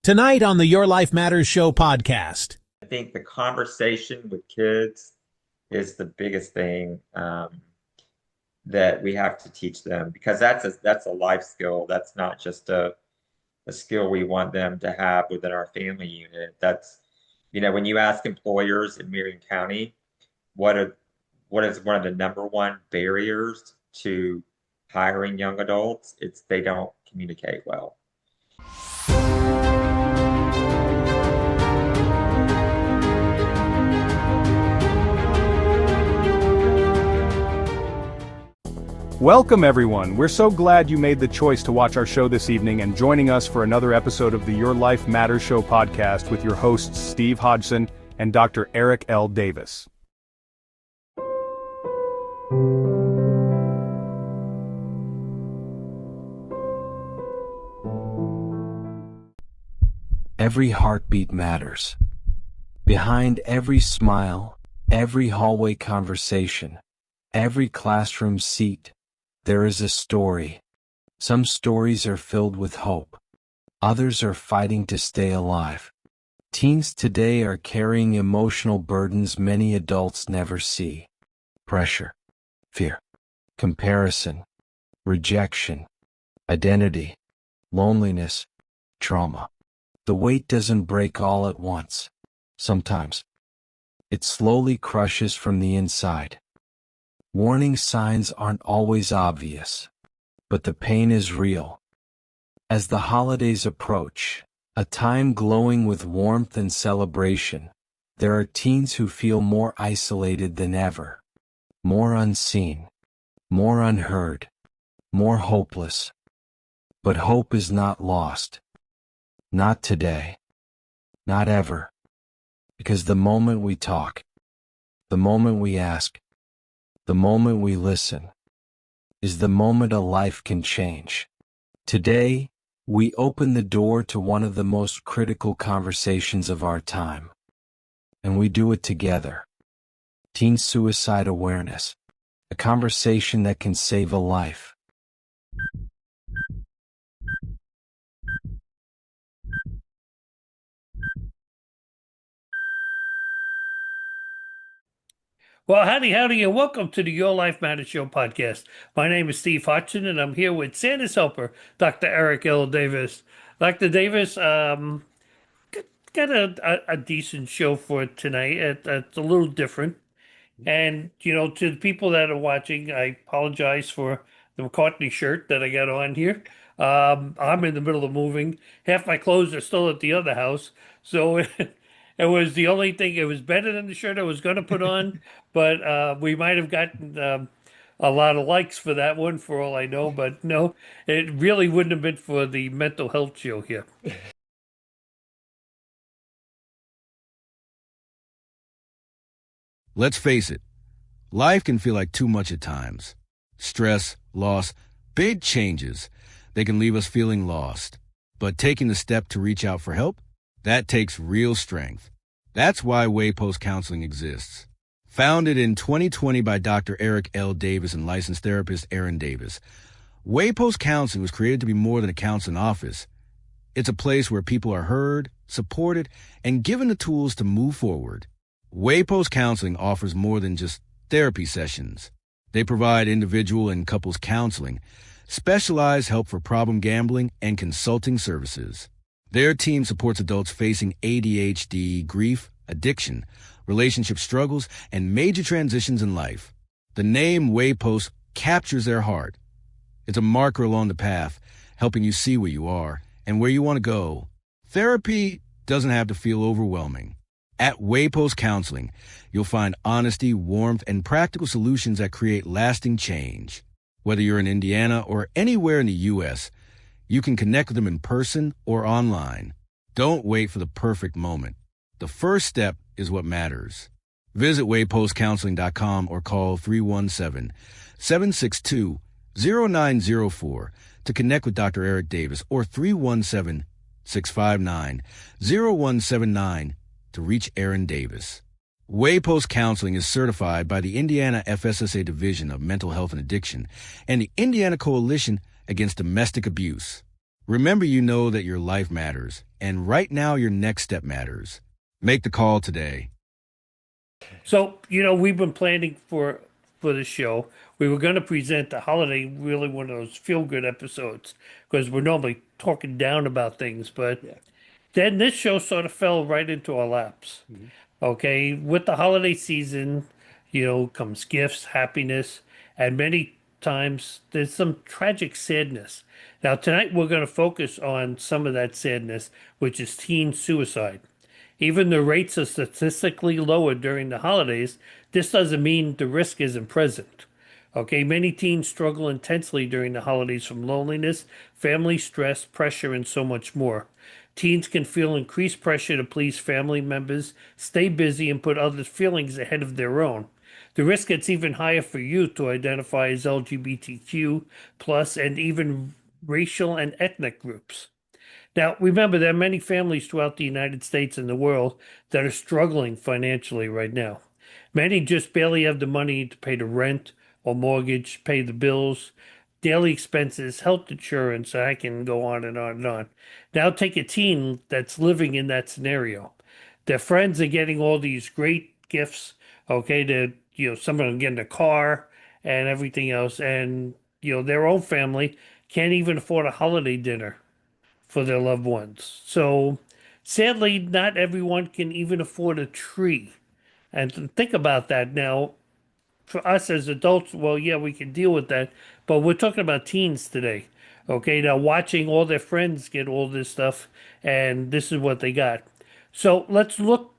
Tonight on the Your Life Matters Show podcast. I think the conversation with kids is the biggest thing that we have to teach them, because that's a life skill. That's not just a skill we want them to have within our family unit. That's, when you ask employers in Marion County, what is one of the number one barriers to hiring young adults, it's they don't communicate well. Welcome, everyone. We're so glad you made the choice to watch our show this evening and joining us for another episode of the Your Life Matters Show podcast with your hosts Steve Hodgson and Dr. Eric L. Davis. Every heartbeat matters. Behind every smile, every hallway conversation, every classroom seat, there is a story. Some stories are filled with hope. Others are fighting to stay alive. Teens today are carrying emotional burdens many adults never see. Pressure, fear, comparison, rejection, identity, loneliness, trauma. The weight doesn't break all at once. Sometimes it slowly crushes from the inside. Warning signs aren't always obvious, but the pain is real. As the holidays approach, a time glowing with warmth and celebration, there are teens who feel more isolated than ever, more unseen, more unheard, more hopeless. But hope is not lost. Not today. Not ever. Because the moment we talk, the moment we ask, the moment we listen, is the moment a life can change. Today, we open the door to one of the most critical conversations of our time. And we do it together. Teen suicide awareness. A conversation that can save a life. Well, howdy, and welcome to the Your Life Matters Show podcast. My name is Steve Hodgson, and I'm here with Santa's helper, Dr. Eric L. Davis. Dr. Davis, got a decent show for tonight. It's a little different. And, to the people that are watching, I apologize for the McCartney shirt that I got on here. I'm in the middle of moving. Half my clothes are still at the other house. So it was the only thing. It was better than the shirt I was going to put on, but we might have gotten a lot of likes for that one, for all I know. But no, it really wouldn't have been for the mental health show here. Let's face it, life can feel like too much at times. Stress, loss, big changes. They can leave us feeling lost. But taking the step to reach out for help, that takes real strength. That's why Waypost Counseling exists. Founded in 2020 by Dr. Eric L. Davis and licensed therapist Aaron Davis, Waypost Counseling was created to be more than a counseling office. It's a place where people are heard, supported, and given the tools to move forward. Waypost Counseling offers more than just therapy sessions. They provide individual and couples counseling, specialized help for problem gambling, and consulting services. Their team supports adults facing ADHD, grief, addiction, relationship struggles, and major transitions in life. The name Waypost captures their heart. It's a marker along the path, helping you see where you are and where you want to go. Therapy doesn't have to feel overwhelming. At Waypost Counseling, you'll find honesty, warmth, and practical solutions that create lasting change. Whether you're in Indiana or anywhere in the U.S., you can connect with them in person or online. Don't wait for the perfect moment. The first step is what matters. Visit waypostcounseling.com or call 317-762-0904 to connect with Dr. Eric Davis, or 317-659-0179 to reach Aaron Davis. Waypost Counseling is certified by the Indiana FSSA Division of Mental Health and Addiction and the Indiana Coalition Against Domestic Abuse. Remember, you know that your life matters, And right now, your next step matters. Make the call today. So, we've been planning for the show. We were going to present the holiday, really one of those feel-good episodes, because we're normally talking down about things, but then this show sort of fell right into our laps. Okay, with the holiday season, comes gifts, happiness, and many times there's some tragic sadness. Now, tonight we're going to focus on some of that sadness, which is teen suicide. Even though rates are statistically lower during the holidays, this doesn't mean the risk isn't present. Okay, many teens struggle intensely during the holidays from loneliness, family stress, pressure, and so much more. Teens can feel increased pressure to please family members, stay busy, and put others' feelings ahead of their own. The risk gets even higher for youth to identify as LGBTQ plus and even racial and ethnic groups. Now, remember, there are many families throughout the United States and the world that are struggling financially right now. Many just barely have the money to pay the rent or mortgage, pay the bills, daily expenses, health insurance. I can go on and on and on. Now, take a teen that's living in that scenario. Their friends are getting all these great gifts. Okay, some of them getting a car and everything else, and their own family can't even afford a holiday dinner for their loved ones. So sadly, not everyone can even afford a tree. And think about that now. For us as adults, well, yeah, we can deal with that, but we're talking about teens today. Okay, now watching all their friends get all this stuff, and this is what they got. So let's look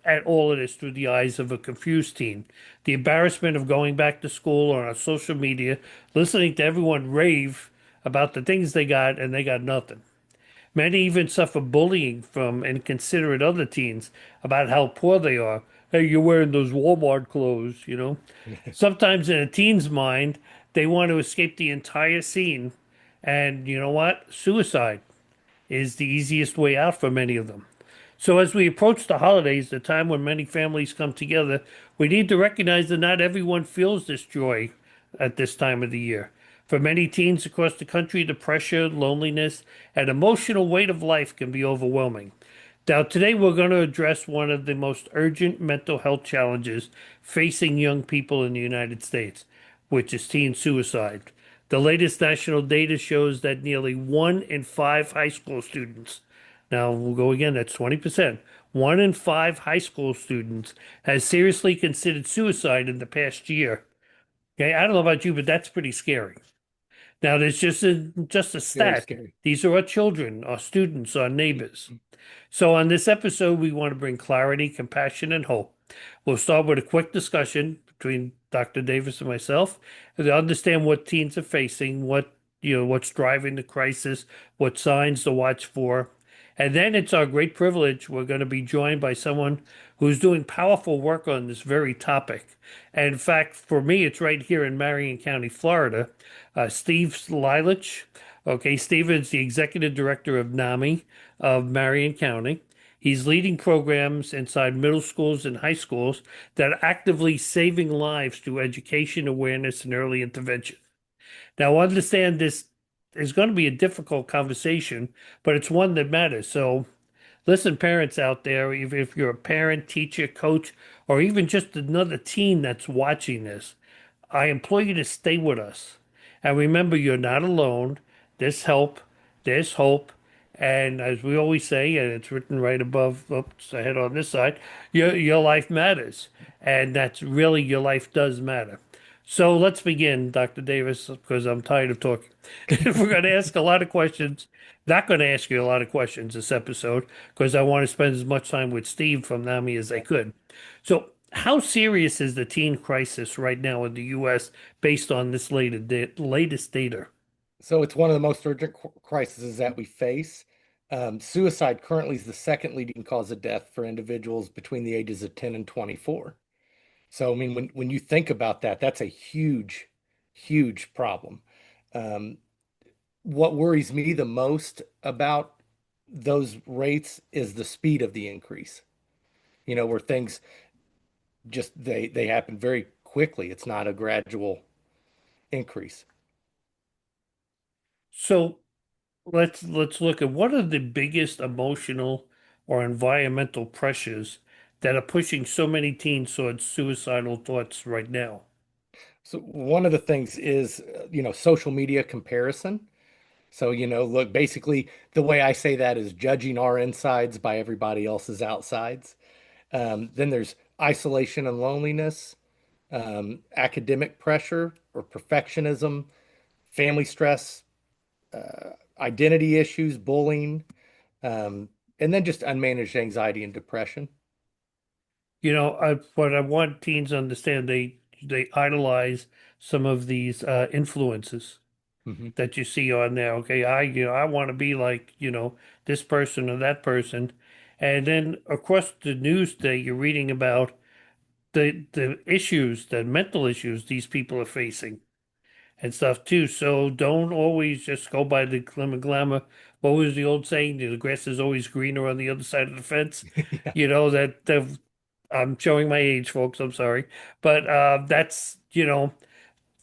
at all of this through the eyes of a confused teen. The embarrassment of going back to school or on social media, listening to everyone rave about the things they got, and they got nothing. Many even suffer bullying from inconsiderate other teens about how poor they are. Hey, you're wearing those Walmart clothes. Sometimes in a teen's mind, they want to escape the entire scene. And you know what? Suicide is the easiest way out for many of them. So, as we approach the holidays, the time when many families come together, we need to recognize that not everyone feels this joy at this time of the year. For many teens across the country, the pressure, loneliness, and emotional weight of life can be overwhelming. Now, today we're going to address one of the most urgent mental health challenges facing young people in the United States, which is teen suicide. The latest national data shows that nearly 1 in 5 high school students, now we'll go again, that's 20%, 1 in 5 high school students has seriously considered suicide in the past year. Okay, I don't know about you, but that's pretty scary. Now, there's just a Very stat. scary. These are our children, our students, our neighbors. So, on this episode, we want to bring clarity, compassion, and hope. We'll start with a quick discussion between Dr. Davis and myself to understand what teens are facing, what's driving the crisis, what signs to watch for. And then it's our great privilege. We're going to be joined by someone who's doing powerful work on this very topic. And in fact, for me, it's right here in Marion County, Florida. Steve Leilich. Okay, Steven's the executive director of NAMI of Marion County. He's leading programs inside middle schools and high schools that are actively saving lives through education, awareness, and early intervention. Now, understand this is going to be a difficult conversation, but it's one that matters. So, listen, parents out there, if you're a parent, teacher, coach, or even just another teen that's watching this, I implore you to stay with us. And remember, you're not alone. There's help, there's hope. And as we always say, and it's written right above, oops, ahead on this side, your life matters. And that's really, your life does matter. So let's begin, Dr. Davis, because I'm tired of talking. We're going to ask a lot of questions. Not going to ask you a lot of questions this episode because I want to spend as much time with Steve from NAMI as I could. So, how serious is the teen crisis right now in the U.S. based on this latest data? So it's one of the most urgent crises that we face. Suicide currently is the second leading cause of death for individuals between the ages of 10 and 24. So, I mean, when you think about that, that's a huge, huge problem. Um, what worries me the most about those rates is the speed of the increase. Where things just they happen very quickly. It's not a gradual increase. So, let's look at what are the biggest emotional or environmental pressures that are pushing so many teens towards suicidal thoughts right now. So one of the things is, social media comparison. So, look, basically the way I say that is judging our insides by everybody else's outsides. Then there's isolation and loneliness, academic pressure or perfectionism, family stress, identity issues, bullying, and then just unmanaged anxiety and depression. What I want teens to understand, they idolize some of these influences Mhm. that you see on there. Okay, I want to be like, this person or that person. And then across the news that you're reading about the issues, the mental issues these people are facing and stuff too. So don't always just go by the glimmer glamour. What was the old saying? The grass is always greener on the other side of the fence. Yeah. That I'm showing my age, folks. I'm sorry, but that's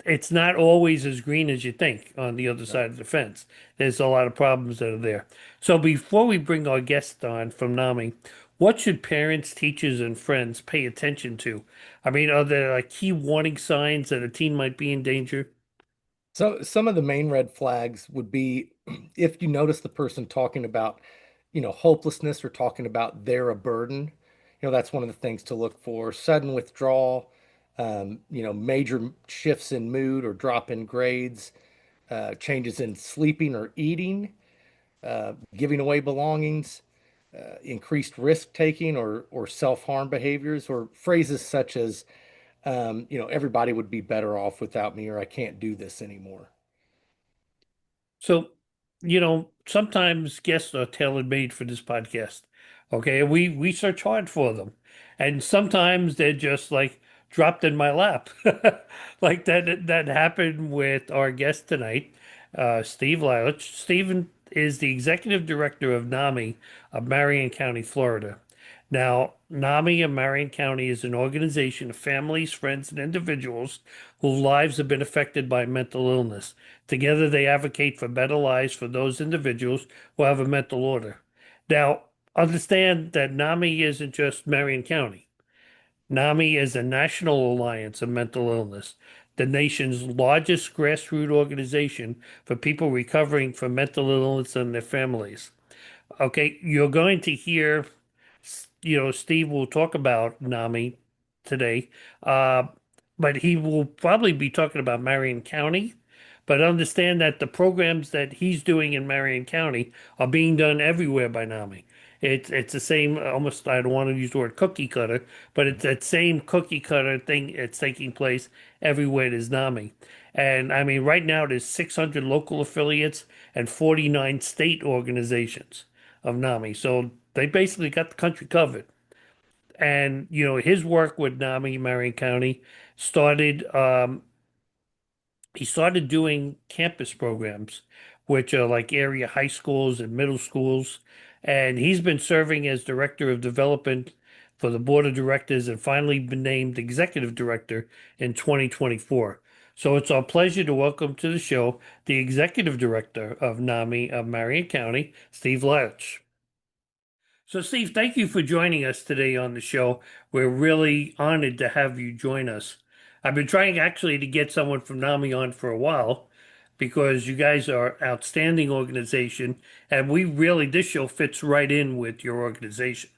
it's not always as green as you think on the other No. side of the fence. There's a lot of problems that are there. So before we bring our guest on from NAMI, what should parents, teachers, and friends pay attention to? I mean, are there like key warning signs that a teen might be in danger? So some of the main red flags would be if you notice the person talking about, hopelessness or talking about they're a burden, that's one of the things to look for. Sudden withdrawal, major shifts in mood or drop in grades, changes in sleeping or eating, giving away belongings, increased risk taking or self-harm behaviors, or phrases such as, everybody would be better off without me, or I can't do this anymore. So, sometimes guests are tailor-made for this podcast. Okay, we search hard for them. And sometimes they're just like dropped in my lap. Like that happened with our guest tonight, Steve Leilich. Steven is the executive director of NAMI of Marion County, Florida. Now, NAMI of Marion County is an organization of families, friends, and individuals whose lives have been affected by mental illness. Together, they advocate for better lives for those individuals who have a mental order. Now, understand that NAMI isn't just Marion County. NAMI is a national alliance of mental illness, the nation's largest grassroots organization for people recovering from mental illness and their families. Okay, you're going to hear, Steve will talk about NAMI today, uh, but he will probably be talking about Marion County. But understand that the programs that he's doing in Marion County are being done everywhere by NAMI. It's the same, almost, I don't want to use the word cookie cutter, but it's that same cookie cutter thing. It's taking place everywhere there's NAMI. And I mean, right now there's 600 local affiliates and 49 state organizations of NAMI. So they basically got the country covered. And his work with NAMI Marion County started. He started doing campus programs, which are like area high schools and middle schools. And he's been serving as director of development for the board of directors and finally been named executive director in 2024. So it's our pleasure to welcome to the show the executive director of NAMI of Marion County, Steve Leilich. So, Steve, thank you for joining us today on the show. We're really honored to have you join us. I've been trying actually to get someone from NAMI on for a while because you guys are an outstanding organization, and this show fits right in with your organization.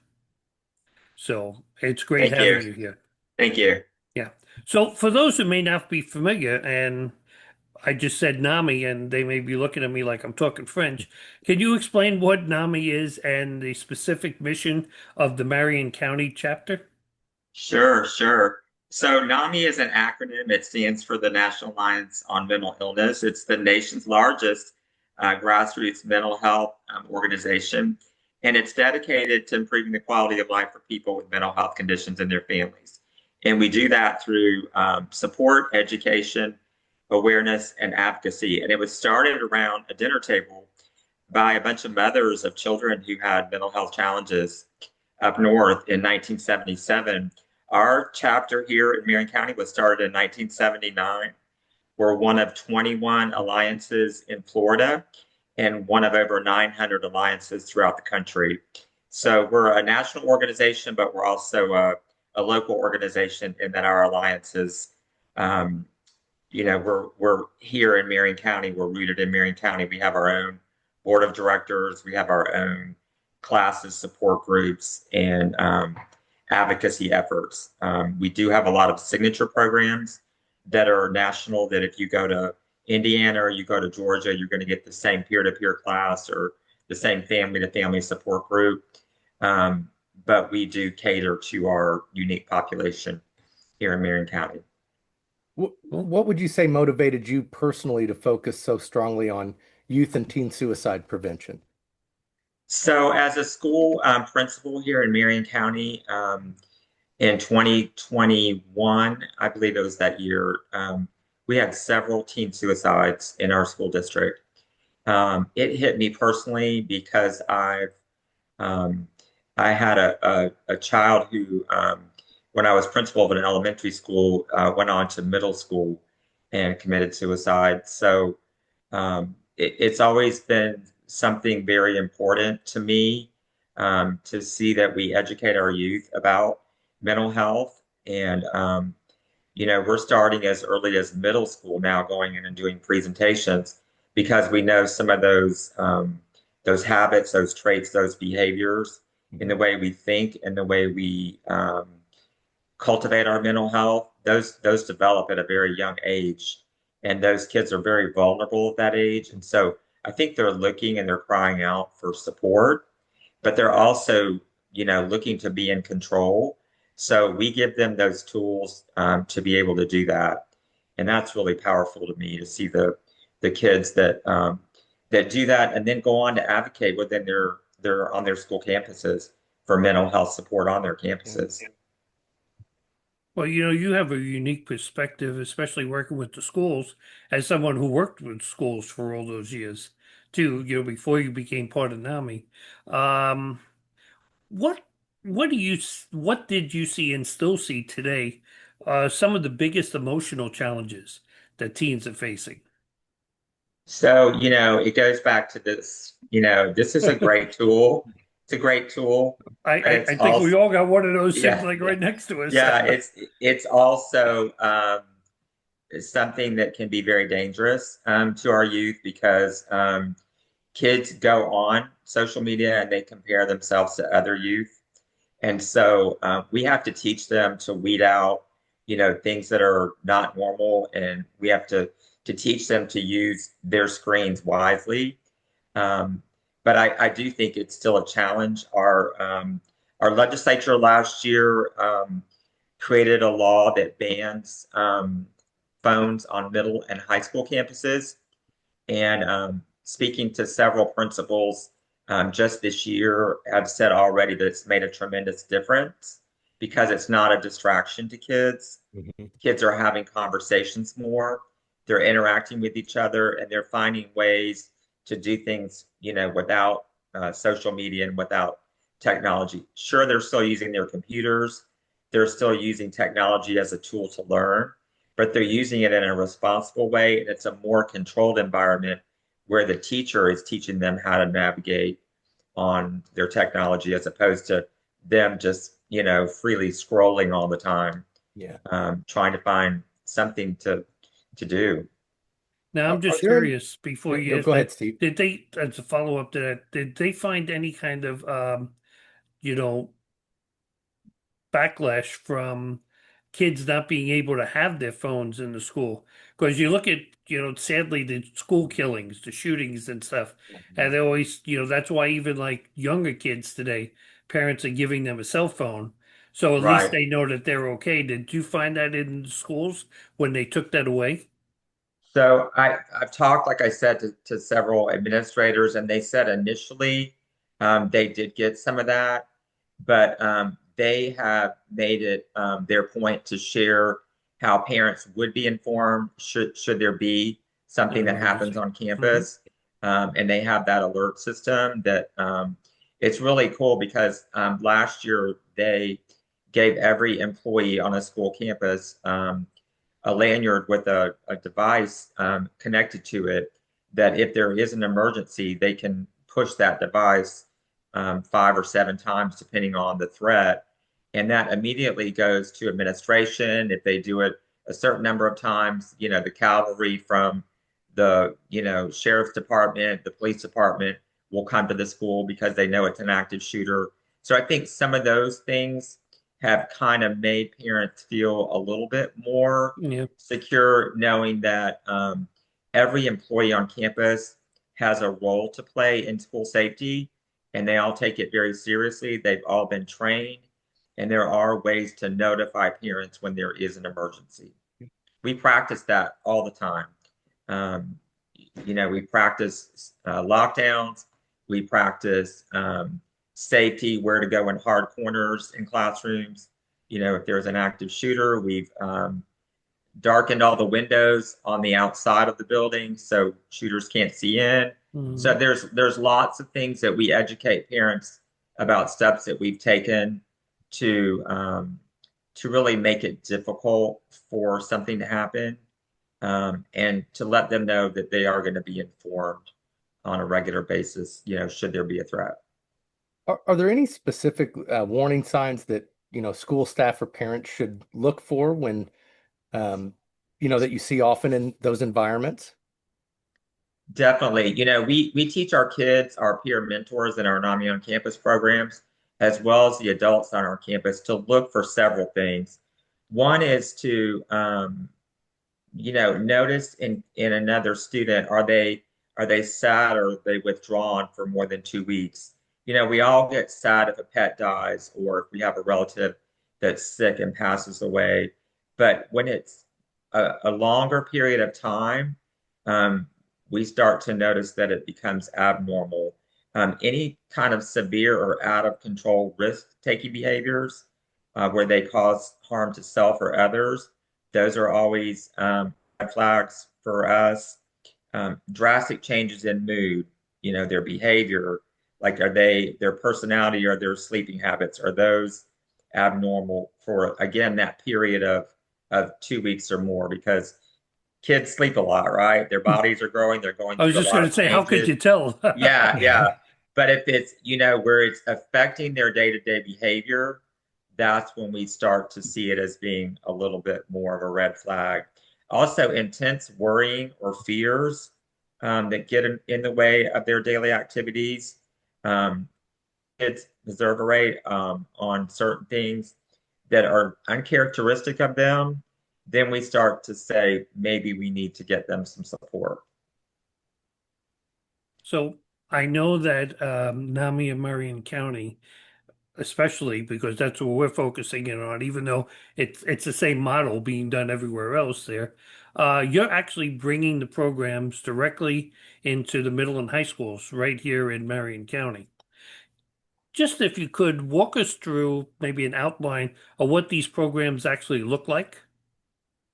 So it's great Thank you. having you here. Thank you. Yeah. So for those who may not be familiar, and I just said NAMI, and they may be looking at me like I'm talking French. Can you explain what NAMI is and the specific mission of the Marion County chapter? Sure, sure. So NAMI is an acronym. It stands for the National Alliance on Mental Illness. It's the nation's largest grassroots mental health organization, and it's dedicated to improving the quality of life for people with mental health conditions and their families. And we do that through support, education, awareness, and advocacy. And it was started around a dinner table by a bunch of mothers of children who had mental health challenges up north in 1977. Our chapter here in Marion County was started in 1979. We're one of 21 alliances in Florida, and one of over 900 alliances throughout the country. So we're a national organization, but we're also a local organization in that our alliances, um, we're here in Marion County. We're rooted in Marion County. We have our own board of directors. We have our own classes, support groups, and advocacy efforts. We do have a lot of signature programs that are national, that if you go to Indiana or you go to Georgia, you're going to get the same peer-to-peer class or the same family-to-family support group. But we do cater to our unique population here in Marion County. What would you say motivated you personally to focus so strongly on youth and teen suicide prevention? So as a school principal here in Marion County, in 2021, I believe it was that year, we had several teen suicides in our school district. It hit me personally because I had a child who, when I was principal of an elementary school, went on to middle school and committed suicide. So it's always been something very important to me, to see that we educate our youth about mental health. And, we're starting as early as middle school now, going in and doing presentations, because we know some of those habits, those traits, those behaviors in the way we think and the way we cultivate our mental health, those develop at a very young age. And those kids are very vulnerable at that age. And so I think they're looking and they're crying out for support, but they're also, looking to be in control. So we give them those tools to be able to do that. And that's really powerful to me, to see the kids that do that and then go on to advocate within they're on their school campuses for mental health support on their campuses. Well, you have a unique perspective, especially working with the schools, as someone who worked with schools for all those years, too, before you became part of NAMI. Um, what what did you see and still see today? Some of the biggest emotional challenges that teens are facing. So, it goes back to this, this is a great tool. It's a great tool, but it's I think we also, all got one of those sitting yeah, like right next to us. yeah, it's also something that can be very dangerous to our youth, because kids go on social media and they compare themselves to other youth. And so we have to teach them to weed out, things that are not normal, and we have to teach them to use their screens wisely. Um, but I do think it's still a challenge. Our legislature last year created a law that bans phones on middle and high school campuses. And speaking to several principals just this year, I've said already that it's made a tremendous difference, because it's not a distraction to kids. Mhm. Kids are having conversations more, they're interacting with each other, and they're finding ways to do things, without social media and without technology. Sure, they're still using their computers, they're still using technology as a tool to learn, but they're using it in a responsible way, and it's a more controlled environment where the teacher is teaching them how to navigate on their technology, as opposed to them just, freely scrolling all the time, Yeah. trying to find something to do. Now, I'm Are just there any? curious, before Yeah, you no, ask go ahead, that, Steve. did they, as a follow-up to that, did they find any kind of, you know, backlash from kids not being able to have their phones in the school? Because you look at, sadly, the school killings, the shootings and stuff, and they always, that's why even like younger kids today, parents are giving them a cell phone. So at least Right. they know that they're okay. Did you find that in schools when they took that away? So I've talked, like I said, to several administrators, and they said initially they did get some of that, but they have made it their point to share how parents would be informed should there be something An that happens emergency. on Mhm. campus. And they have that alert system that it's really cool, because last year they gave every employee on a school campus a lanyard with a device connected to it that if there is an emergency, they can push that device 5 or 7 times, depending on the threat. And that immediately goes to administration. If they do it a certain number of times, the cavalry from the, sheriff's department, the police department will come to the school because they know it's an active shooter. So I think some of those things have kind of made parents feel a little bit more secure, knowing that every employee on campus has a role to play in school safety, and they all take it very seriously. They've all been trained, and there are ways to notify parents when there is an emergency. We practice that all the time. We practice lockdowns. We practice safety, where to go in hard corners in classrooms. If there's an active shooter, we've darkened all the windows on the outside of the building so shooters can't see in. Mm-hmm. So there's lots of things that we educate parents about, steps that we've taken to really make it difficult for something to happen, and to let them know that they are going to be informed on a regular basis, should there be a threat. Are there any specific warning signs that, school staff or parents should look for when, that you see often in those environments? Definitely. We teach our kids, our peer mentors in our NAMI on campus programs, as well as the adults on our campus, to look for several things. One is to, notice in another student, are they sad, or are they withdrawn for more than 2 weeks? We all get sad if a pet dies, or if we have a relative that's sick and passes away. But when it's a longer period of time, we start to notice that it becomes abnormal. Any kind of severe or out of control risk-taking behaviors, where they cause harm to self or others, those are always red flags for us. Drastic changes in mood, their behavior, like their personality or their sleeping habits, are those abnormal for, again, that period of 2 weeks or more, because kids sleep a lot, right? Their bodies are growing. They're going through I was just going to say, how could you tell? Yeah. But if it's, where it's affecting their day-to-day behavior, that's when we start to see it as being a little bit more of a red flag. Also, intense worrying or fears that get in the way of their daily activities. Kids deserve a rate on certain things that are uncharacteristic of them. Then we start to say, maybe we need to get them some support. So I know that NAMI in Marion County, especially because that's what we're focusing in on, even though it's the same model being done everywhere else there, you're actually bringing the programs directly into the middle and high schools right here in Marion County. Just if you could walk us through maybe an outline of what these programs actually look like.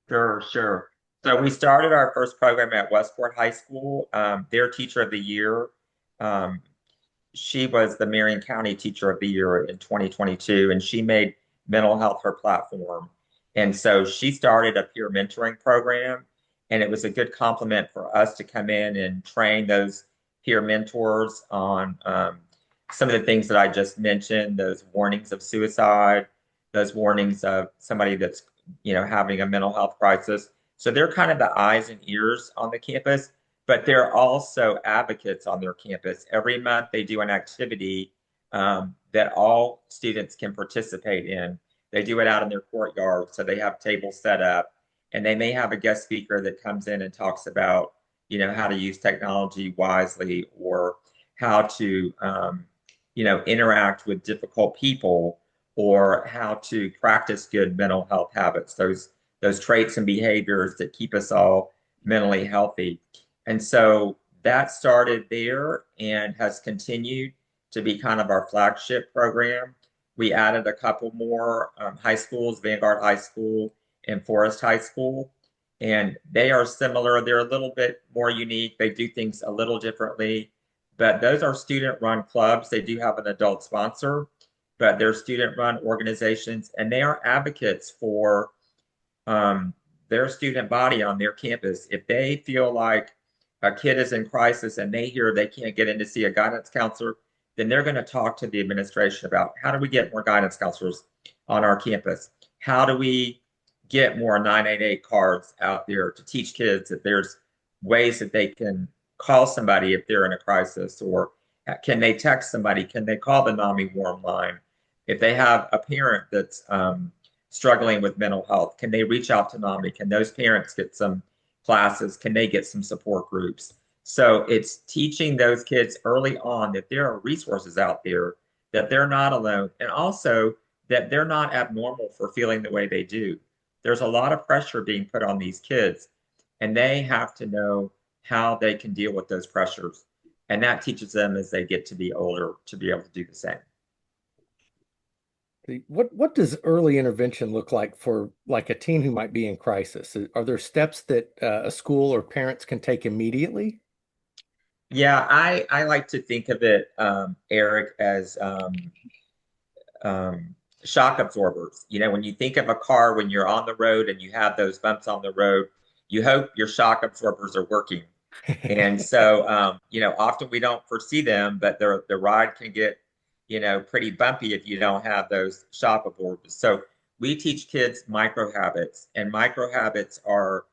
Sure. So we started our first program at Westport High School. Their Teacher of the Year, she was the Marion County Teacher of the Year in 2022, and she made mental health her platform. And so she started a peer mentoring program, and it was a good complement for us to come in and train those peer mentors on some of the things that I just mentioned, those warnings of suicide, those warnings of somebody that's, having a mental health crisis. So they're kind of the eyes and ears on the campus, but they're also advocates on their campus. Every month they do an activity that all students can participate in. They do it out in their courtyard, so they have tables set up, and they may have a guest speaker that comes in and talks about, how to use technology wisely, or how to, interact with difficult people, or how to practice good mental health habits, those traits and behaviors that keep us all mentally healthy. And so that started there and has continued to be kind of our flagship program. We added a couple more high schools, Vanguard High School and Forest High School, and they are similar. They're a little bit more unique. They do things a little differently, but those are student-run clubs. They do have an adult sponsor, but they're student-run organizations, and they are advocates for their student body on their campus. If they feel like a kid is in crisis and they hear they can't get in to see a guidance counselor, then they're going to talk to the administration about how do we get more guidance counselors on our campus? How do we get more 988 cards out there to teach kids that there's ways that they can call somebody if they're in a crisis, or can they text somebody? Can they call the NAMI warm line? If they have a parent that's struggling with mental health, can they reach out to NAMI? Can those parents get some classes? Can they get some support groups? So it's teaching those kids early on that there are resources out there, that they're not alone, and also that they're not abnormal for feeling the way they do. There's a lot of pressure being put on these kids, and they have to know how they can deal with those pressures. And that teaches them as they get to be older to be able to do the same. What does early intervention look like for like a teen who might be in crisis? Are there steps that a school or parents can take immediately? Yeah, I like to think of it, Eric, as shock absorbers. You know, when you think of a car, when you're on the road and you have those bumps on the road, you hope your shock absorbers are working. And so, you know, often we don't foresee them, but the ride can get, you know, pretty bumpy if you don't have those shock absorbers. So we teach kids micro habits, and micro habits are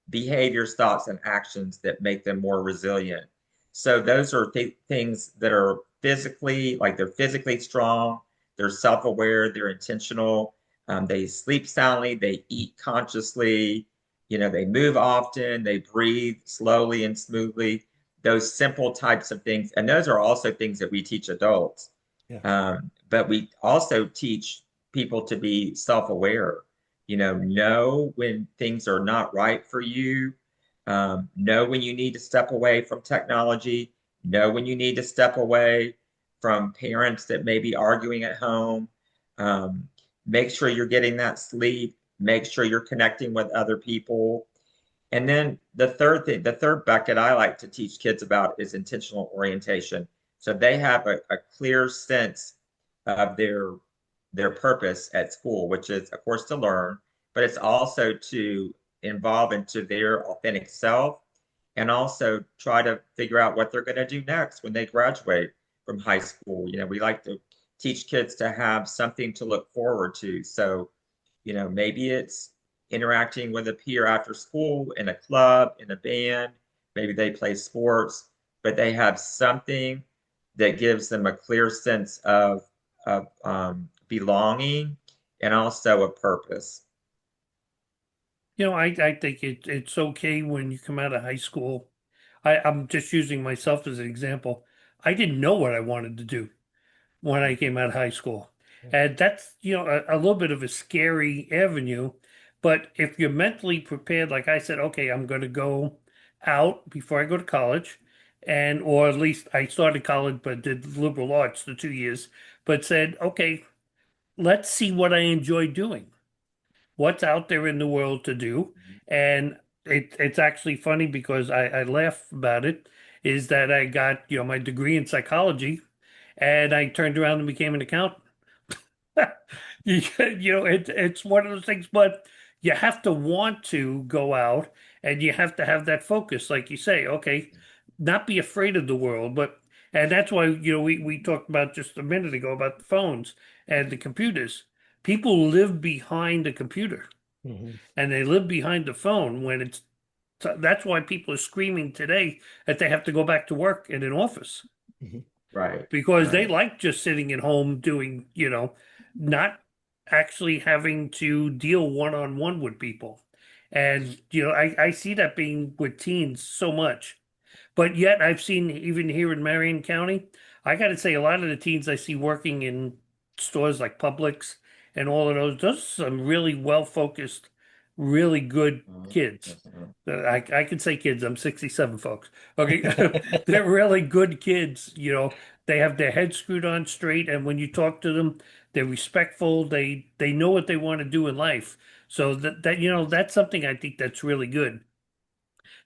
behaviors, thoughts, and actions that make them more resilient. So those are things that are physically, like they're physically strong, they're self-aware, they're intentional, they sleep soundly, they eat consciously, you know, they move often, they breathe slowly and smoothly, those simple types of things. And those are also things that we teach adults. Yeah. But we also teach people to be self-aware, you know when things are not right for you, know when you need to step away from technology, know when you need to step away from parents that may be arguing at home. Make sure you're getting that sleep, make sure you're connecting with other people. And then the third bucket I like to teach kids about is intentional orientation. So they have a clear sense of their purpose at school, which is, of course, to learn, but it's also to evolve into their authentic self, and also try to figure out what they're going to do next when they graduate from high school. You know, we like to teach kids to have something to look forward to. So, you know, maybe it's interacting with a peer after school, in a club, in a band, maybe they play sports, but they have something that gives them a clear sense of belonging and also a purpose. You know, I think it's okay when you come out of high school. I'm just using myself as an example. I didn't know what I wanted to do when I came out of high school. And that's, you know, a little bit of a scary avenue. But if you're mentally prepared, like I said, okay, I'm going to go out before I go to college. And, or at least I started college, but did liberal arts the 2 years, but said, okay, let's see what I enjoy doing. What's out there in the world to do. And it's actually funny because I laugh about it, is that I got, you know, my degree in psychology and I turned around and became an accountant. You know, it's one of those things, but you have to want to go out and you have to have that focus, like you say, okay, not be afraid of the world, but, and that's why, you know, we talked about just a minute ago about the phones and the computers. People live behind a computer Mhm. and they live behind the phone when it's, that's why people are screaming today that they have to go back to work in an office Mhm. Right. because they Right. like just sitting at home doing, you know, not actually having to deal one-on-one with people. And, you know, I see that being with teens so much. But yet I've seen even here in Marion County, I got to say a lot of the teens I see working in stores like Publix and all of those are some really well-focused, really good kids. I can say kids, I'm 67, folks. Okay. They're really good kids, you know. They have their heads screwed on straight, and when you talk to them, they're respectful. They know what they want to do in life. So that you know, that's something I think that's really good.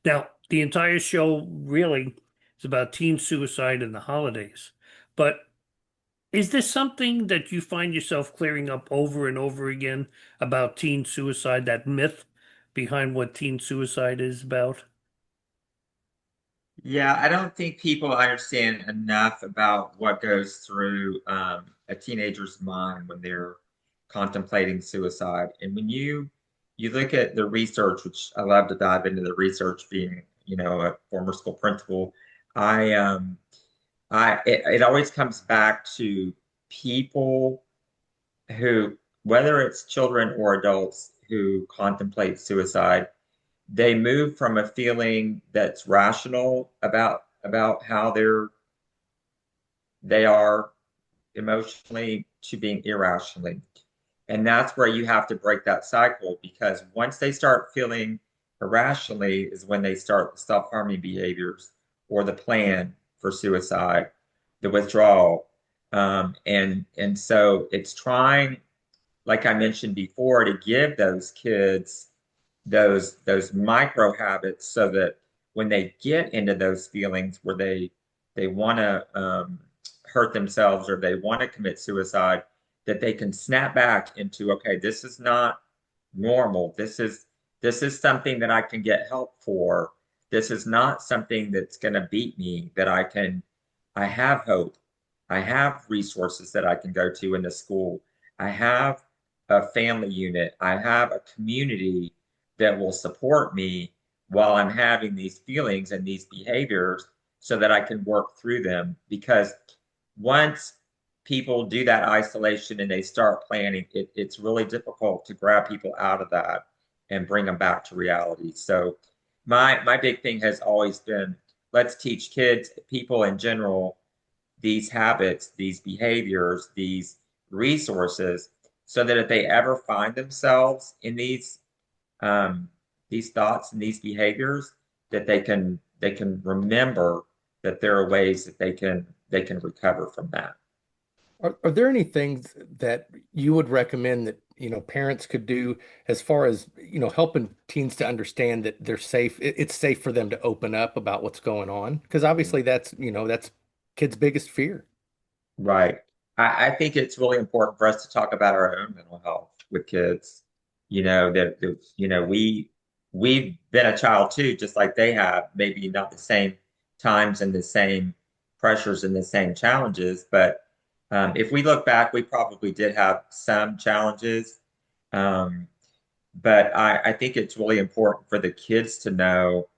Now, the entire show really is about teen suicide and the holidays. But is this something that you find yourself clearing up over and over again about teen suicide, that myth behind what teen suicide is about? Yeah, I don't think people understand enough about what goes through a teenager's mind when they're contemplating suicide. And when you look at the research, which I love to dive into the research, being a former school principal, I it always comes back to people who, whether it's children or adults who contemplate suicide, they move from a feeling that's rational about how they are emotionally to being irrationally. And that's where you have to break that cycle, because once they start feeling irrationally is when they start the self-harming behaviors or the plan for suicide, the withdrawal. And so it's trying, like I mentioned before, to give those kids those micro habits so that when they get into those feelings where they want to hurt themselves or they want to commit suicide, that they can snap back into, okay, this is not normal. This is something that I can get help for. This is not something that's going to beat me, that I have hope. I have resources that I can go to in the school. I have a family unit. I have a community that will support me while I'm having these feelings and these behaviors so that I can work through them. Because once people do that isolation and they start planning, it's really difficult to grab people out of that and bring them back to reality. So my big thing has always been, let's teach kids, people in general, these habits, these behaviors, these resources, so that if they ever find themselves in these thoughts and these behaviors, that they can remember that there are ways that they can recover from that. Are there any things that you would recommend that, parents could do as far as, helping teens to understand that they're safe, it's safe for them to open up about what's going on? Because obviously that's kids' biggest fear. Right. I think it's really important for us to talk about our own mental health with kids. We've been a child too, just like they have, maybe not the same times and the same pressures and the same challenges, but if we look back, we probably did have some challenges. Um, but I think it's really important for the kids to know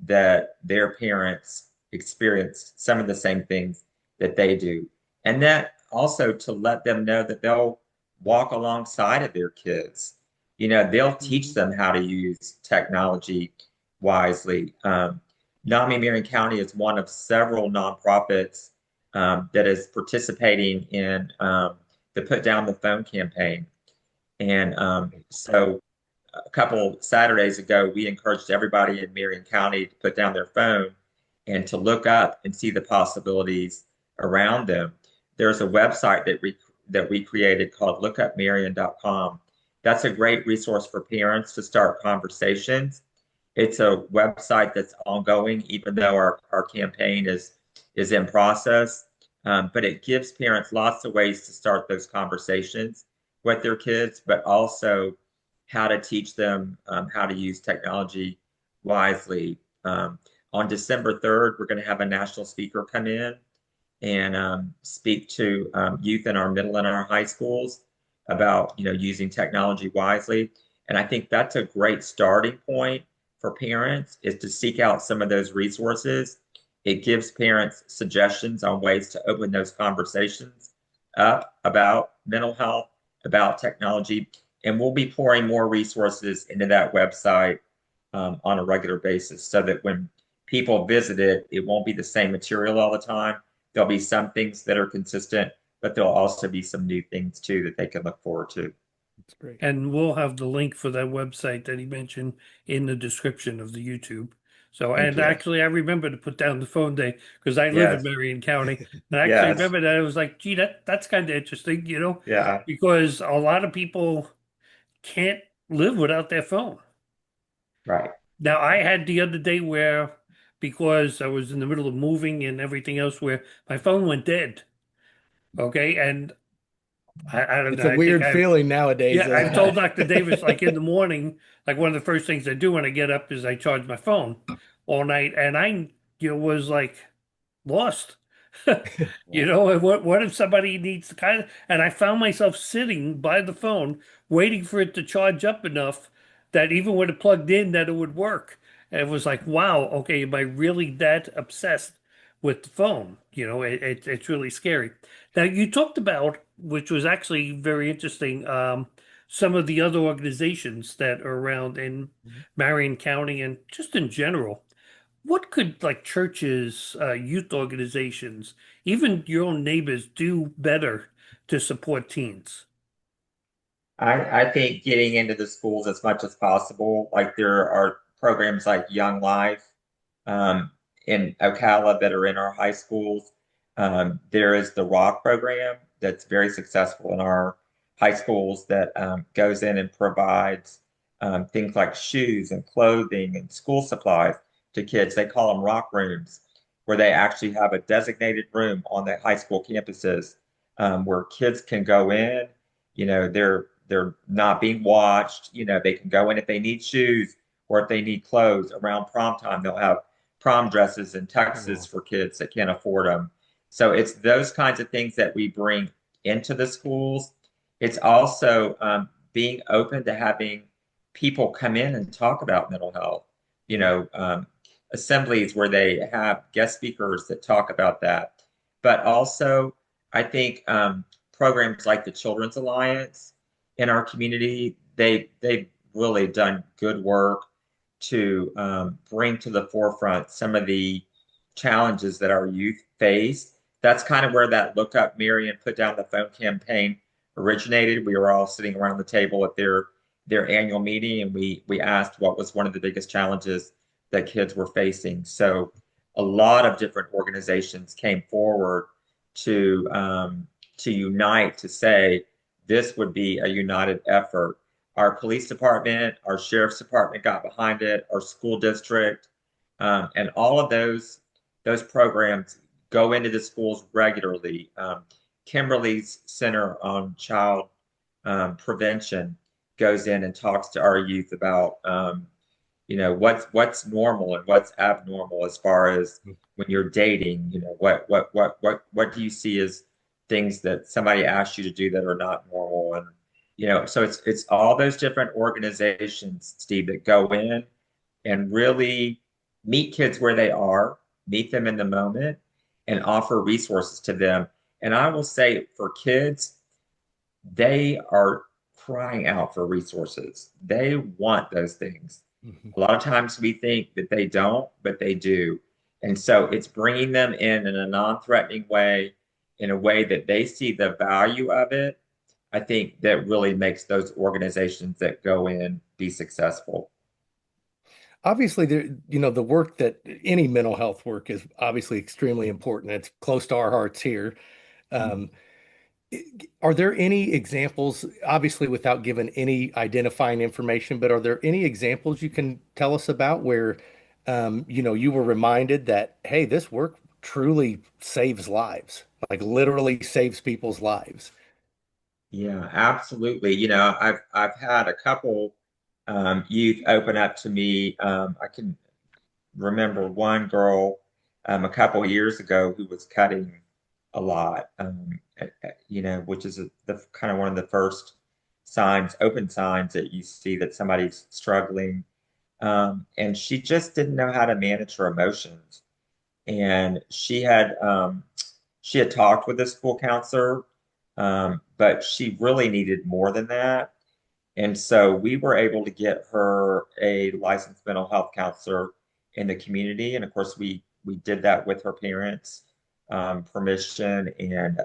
that their parents experience some of the same things that they do. And that also to let them know that they'll walk alongside of their kids. They'll teach them how to use technology wisely. NAMI Marion County is one of several nonprofits that is participating in the Put Down the Phone campaign. And so a couple Saturdays ago, we encouraged everybody in Marion County to put down their phone and to look up and see the possibilities around them. There's a website that we created called lookupmarion.com. That's a great resource for parents to start conversations. It's a website that's ongoing, even though our campaign is in process. But it gives parents lots of ways to start those conversations with their kids, but also how to teach them how to use technology wisely. On December 3rd, we're going to have a national speaker come in and speak to youth in our middle and our high schools about using technology wisely. And I think that's a great starting point for parents, is to seek out some of those resources. It gives parents suggestions on ways to open those conversations up about mental health, about technology, and we'll be pouring more resources into that website on a regular basis, so that when people visit it, it won't be the same material all the time. There'll be some things that are consistent, but there'll also be some new things too that they can look forward to. That's great. And we'll have the link for that website that he mentioned in the description of the YouTube. So, Thank and you. actually, I remember to put down the phone day because I live in Yes. Marion County. And I actually Yes. remember that. I was like, gee, that's kind of interesting, Yeah. because a lot of people can't live without their phone. Right. Now, I had the other day where, because I was in the middle of moving and everything else, where my phone went dead. Okay. And I don't It's know. a I think weird feeling nowadays. yeah, I've told Dr. Davis, like in the morning, like one of the first things I do when I get up is I charge my phone all night. And was like lost. And what if somebody needs to and I found myself sitting by the phone waiting for it to charge up enough that even when it plugged in that it would work. And it was like, wow, okay, am I really that obsessed with the phone? It's really scary. Now you talked about, which was actually very interesting, some of the other organizations that are around in Marion County and just in general. What could like churches, youth organizations, even your own neighbors do better to support teens? I think getting into the schools as much as possible, like there are programs like Young Life um, in Ocala that are in our high schools. There is the Rock program that's very successful in our high schools that goes in and provides things like shoes and clothing and school supplies to kids. They call them Rock rooms, where they actually have a designated room on the high school campuses where kids can go in. They're not being watched. They can go in if they need shoes or if they need clothes around prom time. They'll have prom dresses in Texas for kids that can't afford them. So it's those kinds of things that we bring into the schools. It's also being open to having people come in and talk about mental health. Assemblies where they have guest speakers that talk about that. But also, I think programs like the Children's Alliance in our community, they've really done good work to bring to the forefront some of the challenges that our youth face. That's kind of where that Look Up Marion Put Down the Phone campaign originated. We were all sitting around the table at their annual meeting, and we asked what was one of the biggest challenges that kids were facing. So a lot of different organizations came forward to unite to say this would be a united effort. Our police department, our sheriff's department got behind it, our school district, and all of those programs go into the schools regularly. Kimberly's Center on Child Prevention goes in and talks to our youth about what's normal and what's abnormal as far as when you're dating. What do you see as things that somebody asks you to do that are not normal? And so it's all those different organizations, Steve, that go in and really meet kids where they are, meet them in the moment, and offer resources to them. And I will say for kids, they are crying out for resources. They want those things. A lot of times we think that they don't, but they do. And so it's bringing them in a non-threatening way, in a way that they see the value of it. I think that really makes those organizations that go in be successful. Obviously, the work that any mental health work is obviously extremely important. It's close to our hearts here. Um, Are there any examples, obviously without giving any identifying information, but are there any examples you can tell us about where, you were reminded that, hey, this work truly saves lives, like literally saves people's lives? Yeah, absolutely. I've had a couple youth open up to me. I can remember one girl a couple years ago who was cutting a lot, which is the kind of one of the first signs, open signs that you see that somebody's struggling. And she just didn't know how to manage her emotions. And she had talked with a school counselor, but she really needed more than that. And so we were able to get her a licensed mental health counselor in the community. And of course, we did that with her parents' permission. And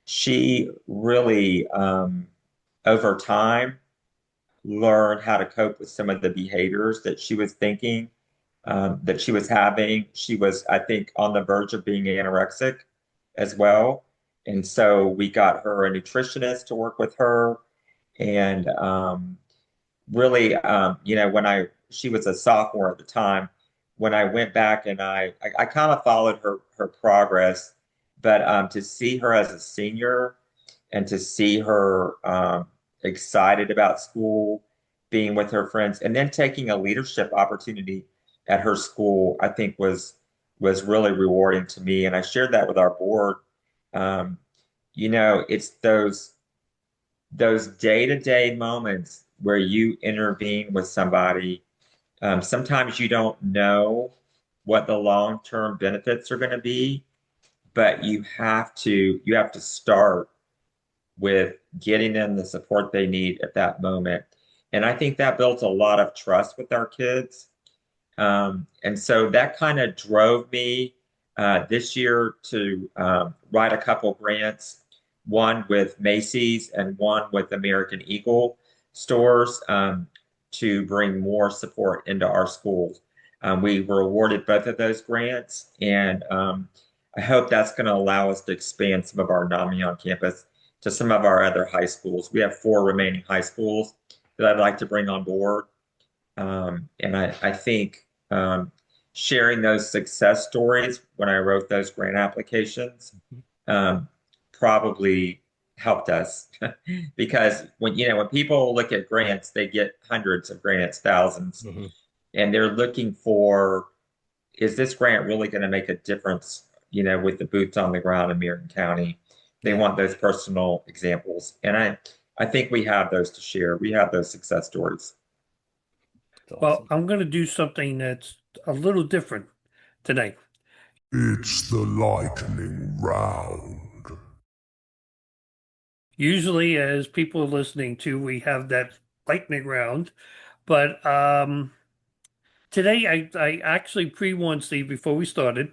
she really, over time, learned how to cope with some of the behaviors that she was thinking, that she was having. She was, I think, on the verge of being anorexic as well. And so we got her a nutritionist to work with her. And really, she was a sophomore at the time, when I went back and I kind of followed her progress, but to see her as a senior and to see her excited about school, being with her friends, and then taking a leadership opportunity at her school, I think was really rewarding to me. And I shared that with our board. Um, it's those day-to-day moments where you intervene with somebody. Sometimes you don't know what the long-term benefits are going to be, but you have to start with getting them the support they need at that moment. And I think that builds a lot of trust with our kids. And so that kind of drove me this year to write a couple grants, one with Macy's and one with American Eagle stores, to bring more support into our schools. We were awarded both of those grants, and I hope that's going to allow us to expand some of our NAMI on campus to some of our other high schools. We have 4 remaining high schools that I'd like to bring on board. And I think sharing those success stories when I wrote those grant applications probably helped us because when people look at grants, they get hundreds of grants, thousands, and they're looking for, is this grant really going to make a difference, with the boots on the ground in Marion County? They want those personal examples. And I think we have those to share. We have those success stories. That's Well, awesome. I'm going to do something that's a little different tonight. It's the lightning round. Usually, as people are listening to, we have that lightning round, but today I actually pre-warned Steve before we started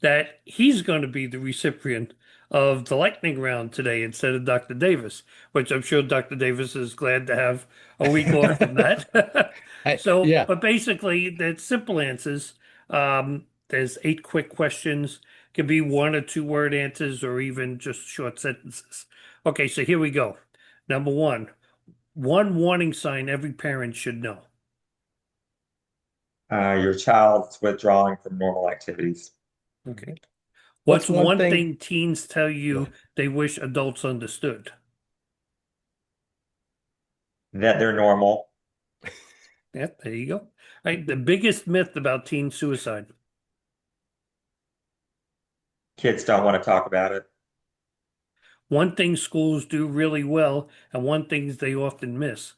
that he's going to be the recipient of the lightning round today instead of Dr. Davis, which I'm sure Dr. Davis is glad to have a week off from that. So, Yeah. but basically, that's simple answers. There's 8 quick questions. Could be 1 or 2 word answers or even just short sentences. Okay, so here we go. Number 1, one warning sign every parent should know. Your child's withdrawing from normal activities. Okay. What's What's one one thing- thing teens tell you they wish adults understood? That they're normal. Yeah, there you go. Right, the biggest myth about teen suicide. Kids don't want to talk about it. One thing schools do really well, and one thing they often miss.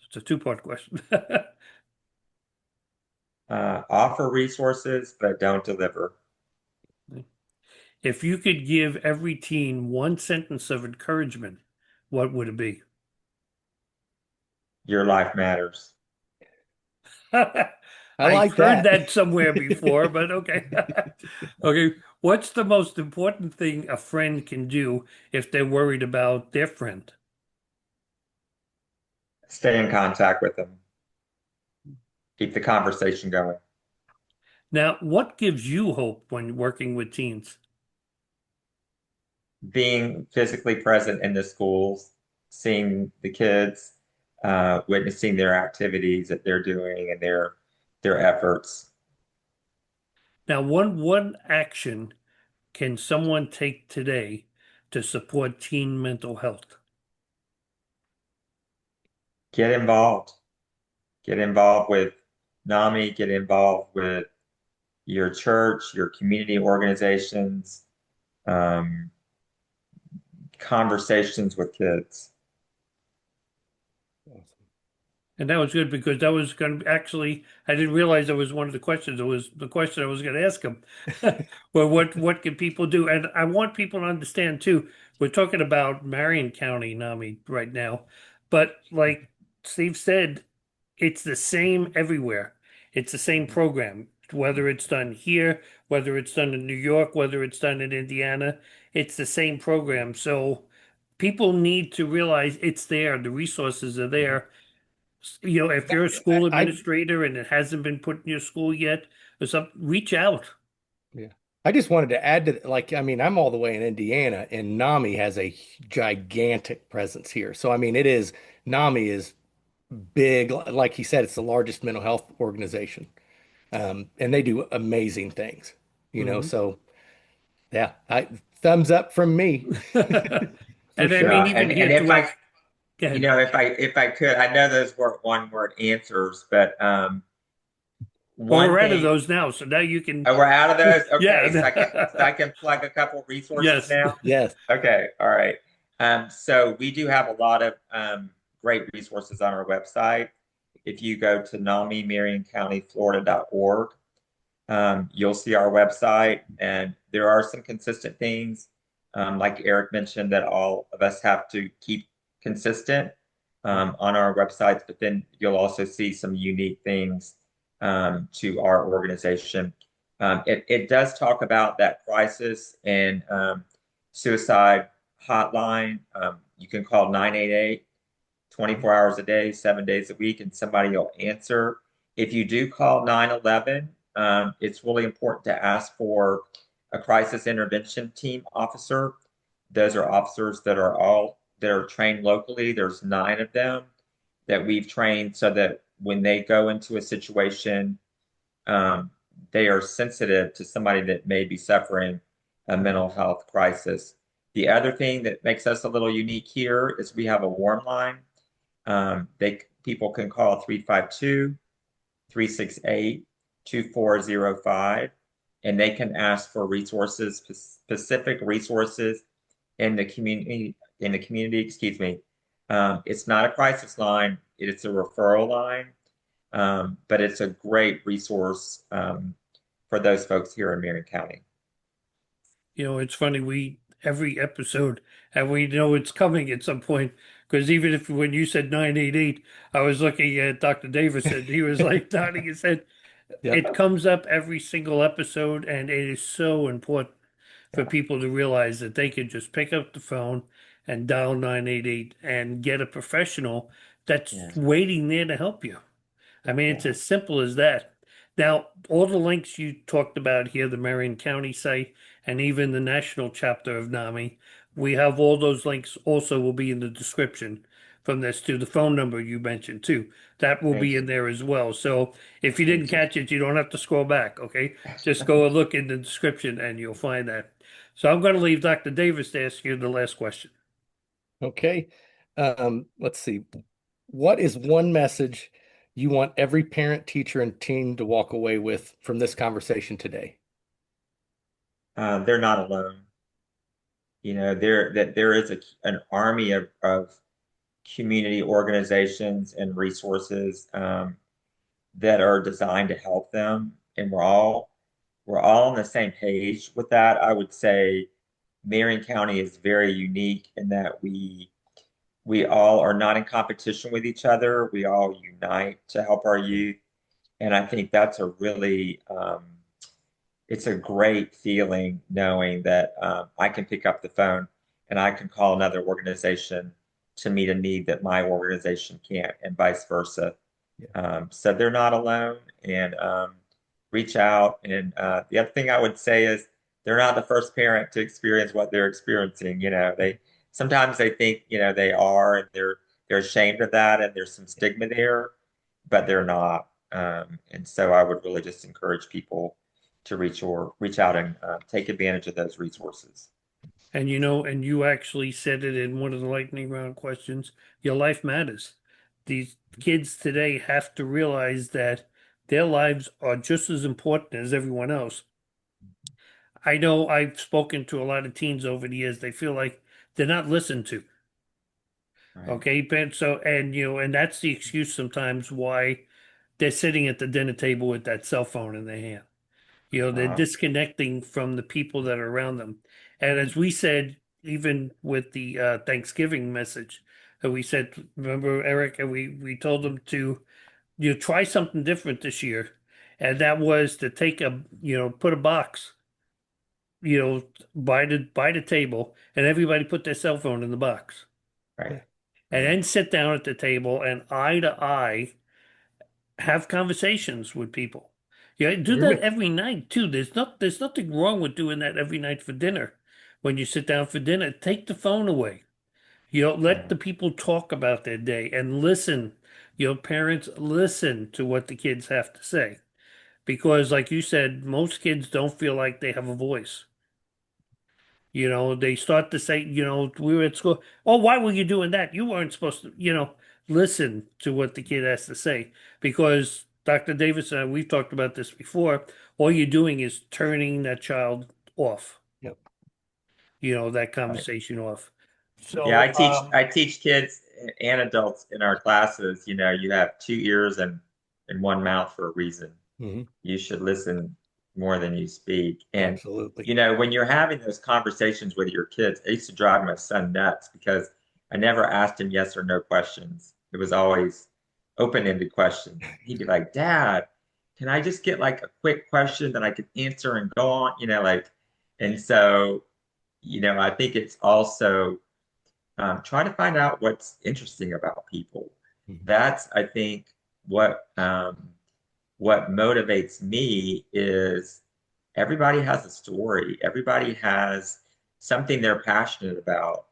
It's a 2-part question. Offer resources, but don't deliver. If you could give every teen one sentence of encouragement, what would it be? Your life matters. I I've like heard that. that somewhere before, but okay. Okay. What's the most important thing a friend can do if they're worried about their friend? Stay in contact with them. Keep the conversation going. Now, what gives you hope when working with teens? Being physically present in the schools, seeing the kids, witnessing their activities that they're doing and their efforts. Now, one action can someone take today to support teen mental health? Get involved. Get involved with NAMI, get involved with your church, your community organizations, conversations with kids. And that was good because that was going to actually, I didn't realize that was one of the questions. It was the question I was going to ask him. Well, what can people do? And I want people to understand too, we're talking about Marion County NAMI right now, but like Steve said, it's the same everywhere. It's the same program, whether it's done here, whether it's done in New York, whether it's done in Indiana, it's the same program. So people need to realize it's there. The resources are there. If you're a school administrator and it hasn't been put in your school yet, or something, reach out. Yeah. I just wanted to add to, I'm all the way in Indiana, and NAMI has a gigantic presence here. So, NAMI is big. Like he said, it's the largest mental health organization. And they do amazing things, so yeah, thumbs up from me. And I Sure. mean, even And here if I, go ahead. if I could, I know those weren't 1-word answers, but Well, one we're out of thing. those now, so now you can. Oh, we're out of those. Okay, so I Yeah. can plug a couple resources Yes. now. Yes. Okay, all right. So we do have a lot of great resources on our website. If you go to NAMI, MarionCountyFlorida.org, you'll see our website, and there are some consistent things, like Eric mentioned, that all of us have to keep consistent on our websites, but then you'll also see some unique things to our organization. It does talk about that crisis and suicide hotline. You can call 988 24 hours a day, 7 days a week, and somebody will answer. If you do call 911, it's really important to ask for a crisis intervention team officer. Those are officers that are trained locally. There's 9 of them that we've trained so that when they go into a situation, um, they are sensitive to somebody that may be suffering a mental health crisis. The other thing that makes us a little unique here is we have a warm line. People can call 352-368-2405, and they can ask for resources, specific resources in the community, excuse me. It's not a crisis line, it's a referral line. But it's a great resource for those folks here in Marion County. It's funny, every episode, and we know it's coming at some point, because even if when you said 988, I was looking at Dr. Davis, and he was like nodding his head. Yep. It comes up every single episode, and it is so important for people to realize that they can just pick up the phone and dial 988 and get a professional that's Yeah. waiting there to help you. I mean, it's Yeah. as simple as that. Now, all the links you talked about here, the Marion County site, and even the national chapter of NAMI, we have all those links also will be in the description from this to the phone number you mentioned too. That will Thank be you. in there as well. So if you didn't Thank you. catch it, you don't have to scroll back, okay? Just go and look in the description and you'll find that. So I'm going to leave Dr. Davis to ask you the last question. Okay. Let's see. What is one message you want every parent, teacher, and team to walk away with from this conversation today? They're not alone. There is an army of community organizations and resources that are designed to help them, and we're all on the same page with that. I would say Marion County is very unique in that we all are not in competition with each other. We all unite to help our youth, and I think that's it's a great feeling knowing that I can pick up the phone and I can call another organization to meet a need that my organization can't, and vice versa. So they're not alone, and reach out. And the other thing I would say is they're not the first parent to experience what they're experiencing. They sometimes they think they are, and they're ashamed of that, and there's some stigma there, but they're not. And so I would really just encourage people to reach out and take advantage of those resources. And and you actually said it in one of the lightning round questions, your life matters. These kids today have to realize that their lives are just as important as everyone else. I know I've spoken to a lot of teens over the years. They feel like they're not listened to. Right. Okay, but and that's the excuse sometimes why they're sitting at the dinner table with that cell phone in their hand. They're disconnecting from the people that are around them. And as we said, even with the Thanksgiving message, that we said, remember, Eric, and we told them to try something different this year, and that was to take put a box, by the table, and everybody put their cell phone in the box, Right. and then sit down at the table and eye to eye have conversations with people. Yeah, do that every night too. There's nothing wrong with doing that every night for dinner. When you sit down for dinner, take the phone away. Let the people talk about their day and listen. Parents, listen to what the kids have to say. Because like you said, most kids don't feel like they have a voice. They start to say, we were at school. Oh, why were you doing that? You weren't supposed to, listen to what the kid has to say, because Dr. Davis and I, we've talked about this before. All you're doing is turning that child off, Yep. that Right. conversation off. Yeah, So, I teach kids and adults in our classes, you have two ears and one mouth for a reason. Hmm. You should listen more than you speak. And, Absolutely. when you're having those conversations with your kids, it used to drive my son nuts because I never asked him yes or no questions. It was always open-ended questions. He'd be like, Dad, can I just get like a quick question that I could answer and go on? And so, I think it's also try to find out what's interesting about people. Mhm. That's, I think, what motivates me is everybody has a story. Everybody has something they're passionate about.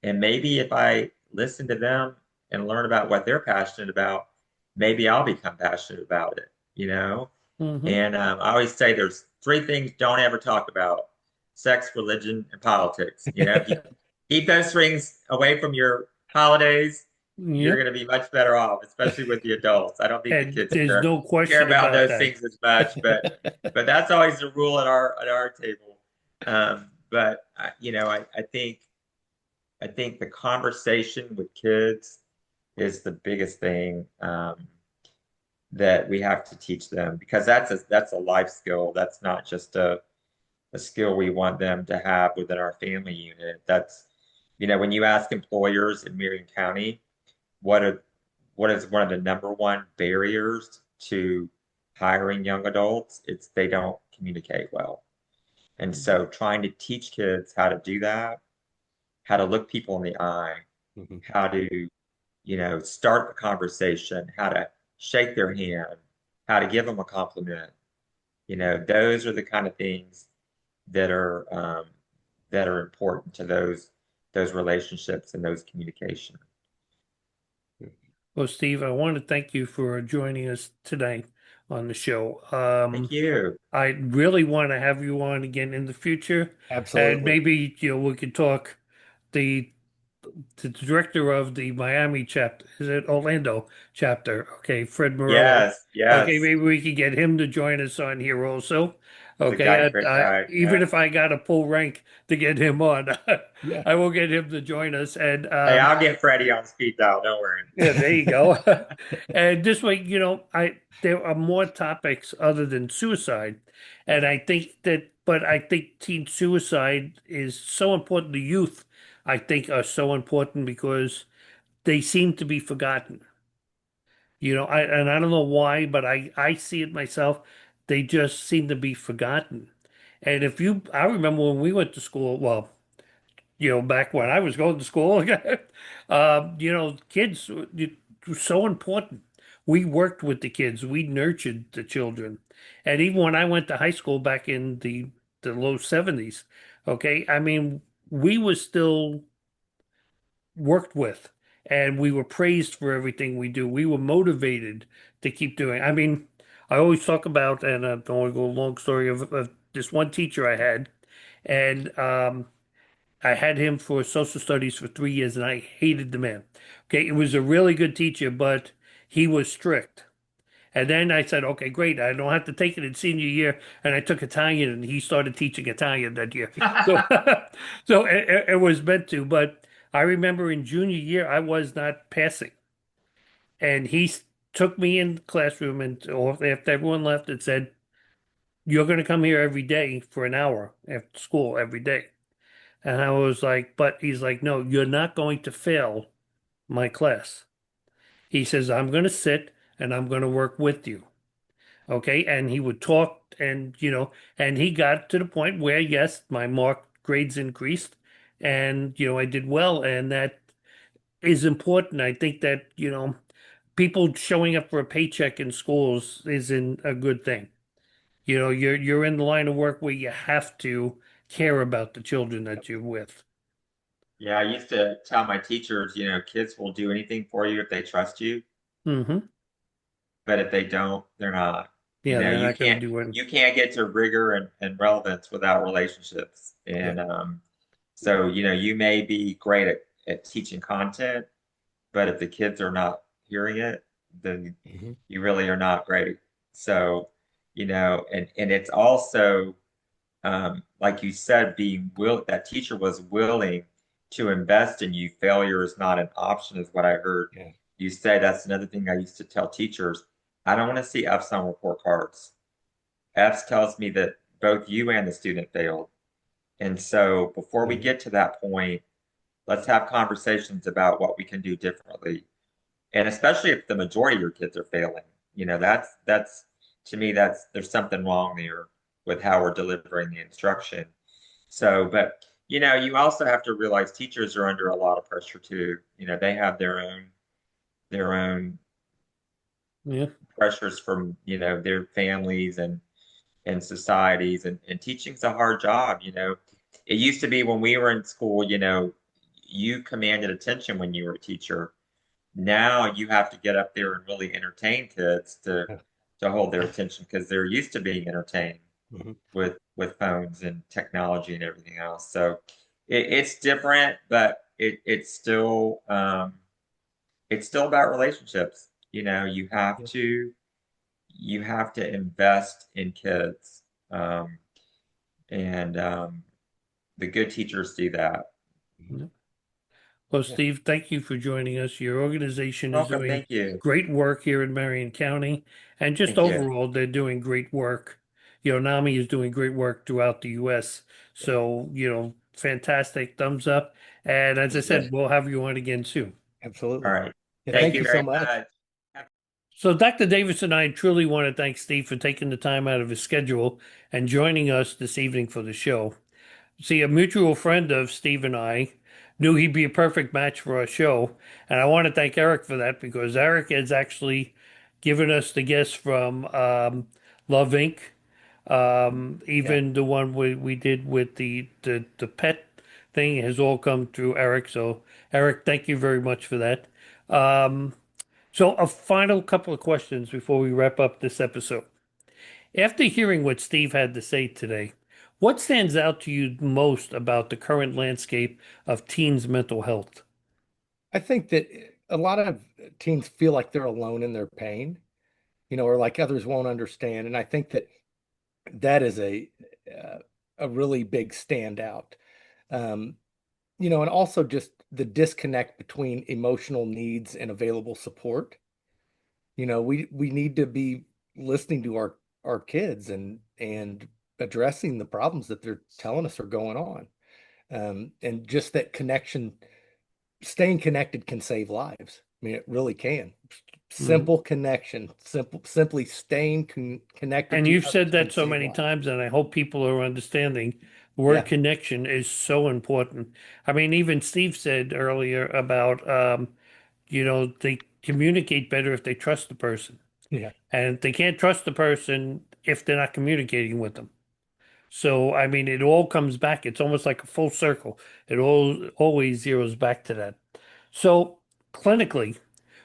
And maybe if I listen to them and learn about what they're passionate about, maybe I'll become passionate about it. mhm. And I always say there's three things don't ever talk about: sex, religion, and politics. If you keep those things away from your holidays, you're Yep. going to be much better off, especially with the adults. I don't think the And kids there's no care question about about those that. things as much, but that's always the rule at our table. But I think the conversation with kids is the biggest thing that we have to teach them, because that's a life skill. That's not just a skill we want them to have within our family unit. That's, when you ask employers in Marion County, what is one of the number one barriers to hiring young adults? It's they don't communicate well. And so trying to teach kids how to do that, how to look people in the eye, Mhm. how to, start the conversation, how to shake their hand, how to give them a compliment. Those are the kind of things that are important to those relationships and those communication. Well, Steve, I want to thank you for joining us today on the show. Thank you. I really want to have you on again in the future, and Absolutely. maybe we could talk the the director of the Miami chapter, is it Orlando chapter? Okay, Fred Morello. Yes, Okay, yes. maybe we could get him to join us on here also. He's a Okay, great guy. even Yeah. if I got a full rank to get him on, Yeah. I will get him to join us. And Hey, I'll get Freddie on speed dial. Don't worry. yeah, there you go. And this way, there are more topics other than suicide, and I think teen suicide is so important. The youth, I think, are so important because they seem to be forgotten. I don't know why, but I see it myself. They just seem to be forgotten. And I remember when we went to school, well, back when I was going to school, kids were so important. We worked with the kids, we nurtured the children. And even when I went to high school back in the low 70s, okay, I mean, we were still worked with and we were praised for everything we do. We were motivated to keep doing. I mean, I always talk about, and I don't want to go a long story of this one teacher I had, and I had him for social studies for 3 years, and I hated the man. Okay, it was a really good teacher, but he was strict. And then I said, okay, great. I don't have to take it in senior year. And I took Italian, and he started teaching Italian that year. So, so it was meant to. But I remember in junior year, I was not passing, and took me in the classroom, and or after everyone left, and said, "You're going to come here every day for an hour after school every day." And I was like, but he's like, no, you're not going to fail my class. He says, I'm going to sit and I'm going to work with you. Okay. And he would talk and he got to the point where, yes, my mark grades increased and, I did well. And that is important. I think that, people showing up for a paycheck in schools isn't a good thing. You're in the line of work where you have to care about the children that you're with. Yeah, I used to tell my teachers, kids will do anything for you if they trust you, Hmm. but if they don't, they're not. Yeah, they're You not going to can't do it. you can't get to rigor and relevance without relationships. Yeah. And so, you may be great at teaching content, but if the kids are not hearing it, then Mhm. you really are not great. So, and it's also like you said, that teacher was willing to invest in you. Failure is not an option, is what I heard Yeah. you say. That's another thing I used to tell teachers. I don't want to see F's on report cards. F's tells me that both you and the student failed. And so before we Mhm. get to that point, let's have conversations about what we can do differently. And especially if the majority of your kids are failing, that's to me, there's something wrong there with how we're delivering the instruction. So, but you also have to realize teachers are under a lot of pressure too. They have their own Yeah. pressures from, their families and societies, and teaching's a hard job. It used to be when we were in school, you commanded attention when you were a teacher. Now you have to get up there and really entertain kids Yeah. to hold their attention because they're used to being entertained Mhm. with phones and technology and everything else. So it's different, but it's still about relationships. Yeah. You have to invest in kids, and the good teachers do that. Mhm. Well, Yeah. Steve, thank you for joining us. Your organization is Welcome. doing Thank you. great work here in Marion County, and just Thank you. overall, they're doing great work. NAMI is doing great work throughout the U.S. So, fantastic. Thumbs up. And as I Thank you. said, we'll have you on again soon. All Absolutely. right. Yeah. Thank Thank you you so very much. much. So, Dr. Davis and I truly want to thank Steve for taking the time out of his schedule and joining us this evening for the show. See, a mutual friend of Steve and I knew he'd be a perfect match for our show. And I want to thank Eric for that because Eric has actually given us the guests from Love Inc. Yeah. Even the one we did with the pet thing has all come through Eric. So, Eric, thank you very much for that. So, a final couple of questions before we wrap up this episode. After hearing what Steve had to say today, what stands out to you most about the current landscape of teens' mental health? I think that a lot of teens feel like they're alone in their pain, or like others won't understand. And I think that that is uh, a really big standout. Um, and also just the disconnect between emotional needs and available support. We need to be listening to our kids and addressing the problems that they're telling us are going on. And just that connection, staying connected can save lives. I mean, it really can. Mhm. Simple connection, simply staying connected And to you've others said can that so save many lives. times, and I hope people are understanding. The word Yeah, connection is so important. I mean, even Steve said earlier about, they communicate better if they trust the person. yeah, And they can't trust the person if they're not communicating with them. So, I mean, it all comes back. It's almost like a full circle. It all always zeroes back to that. So, clinically,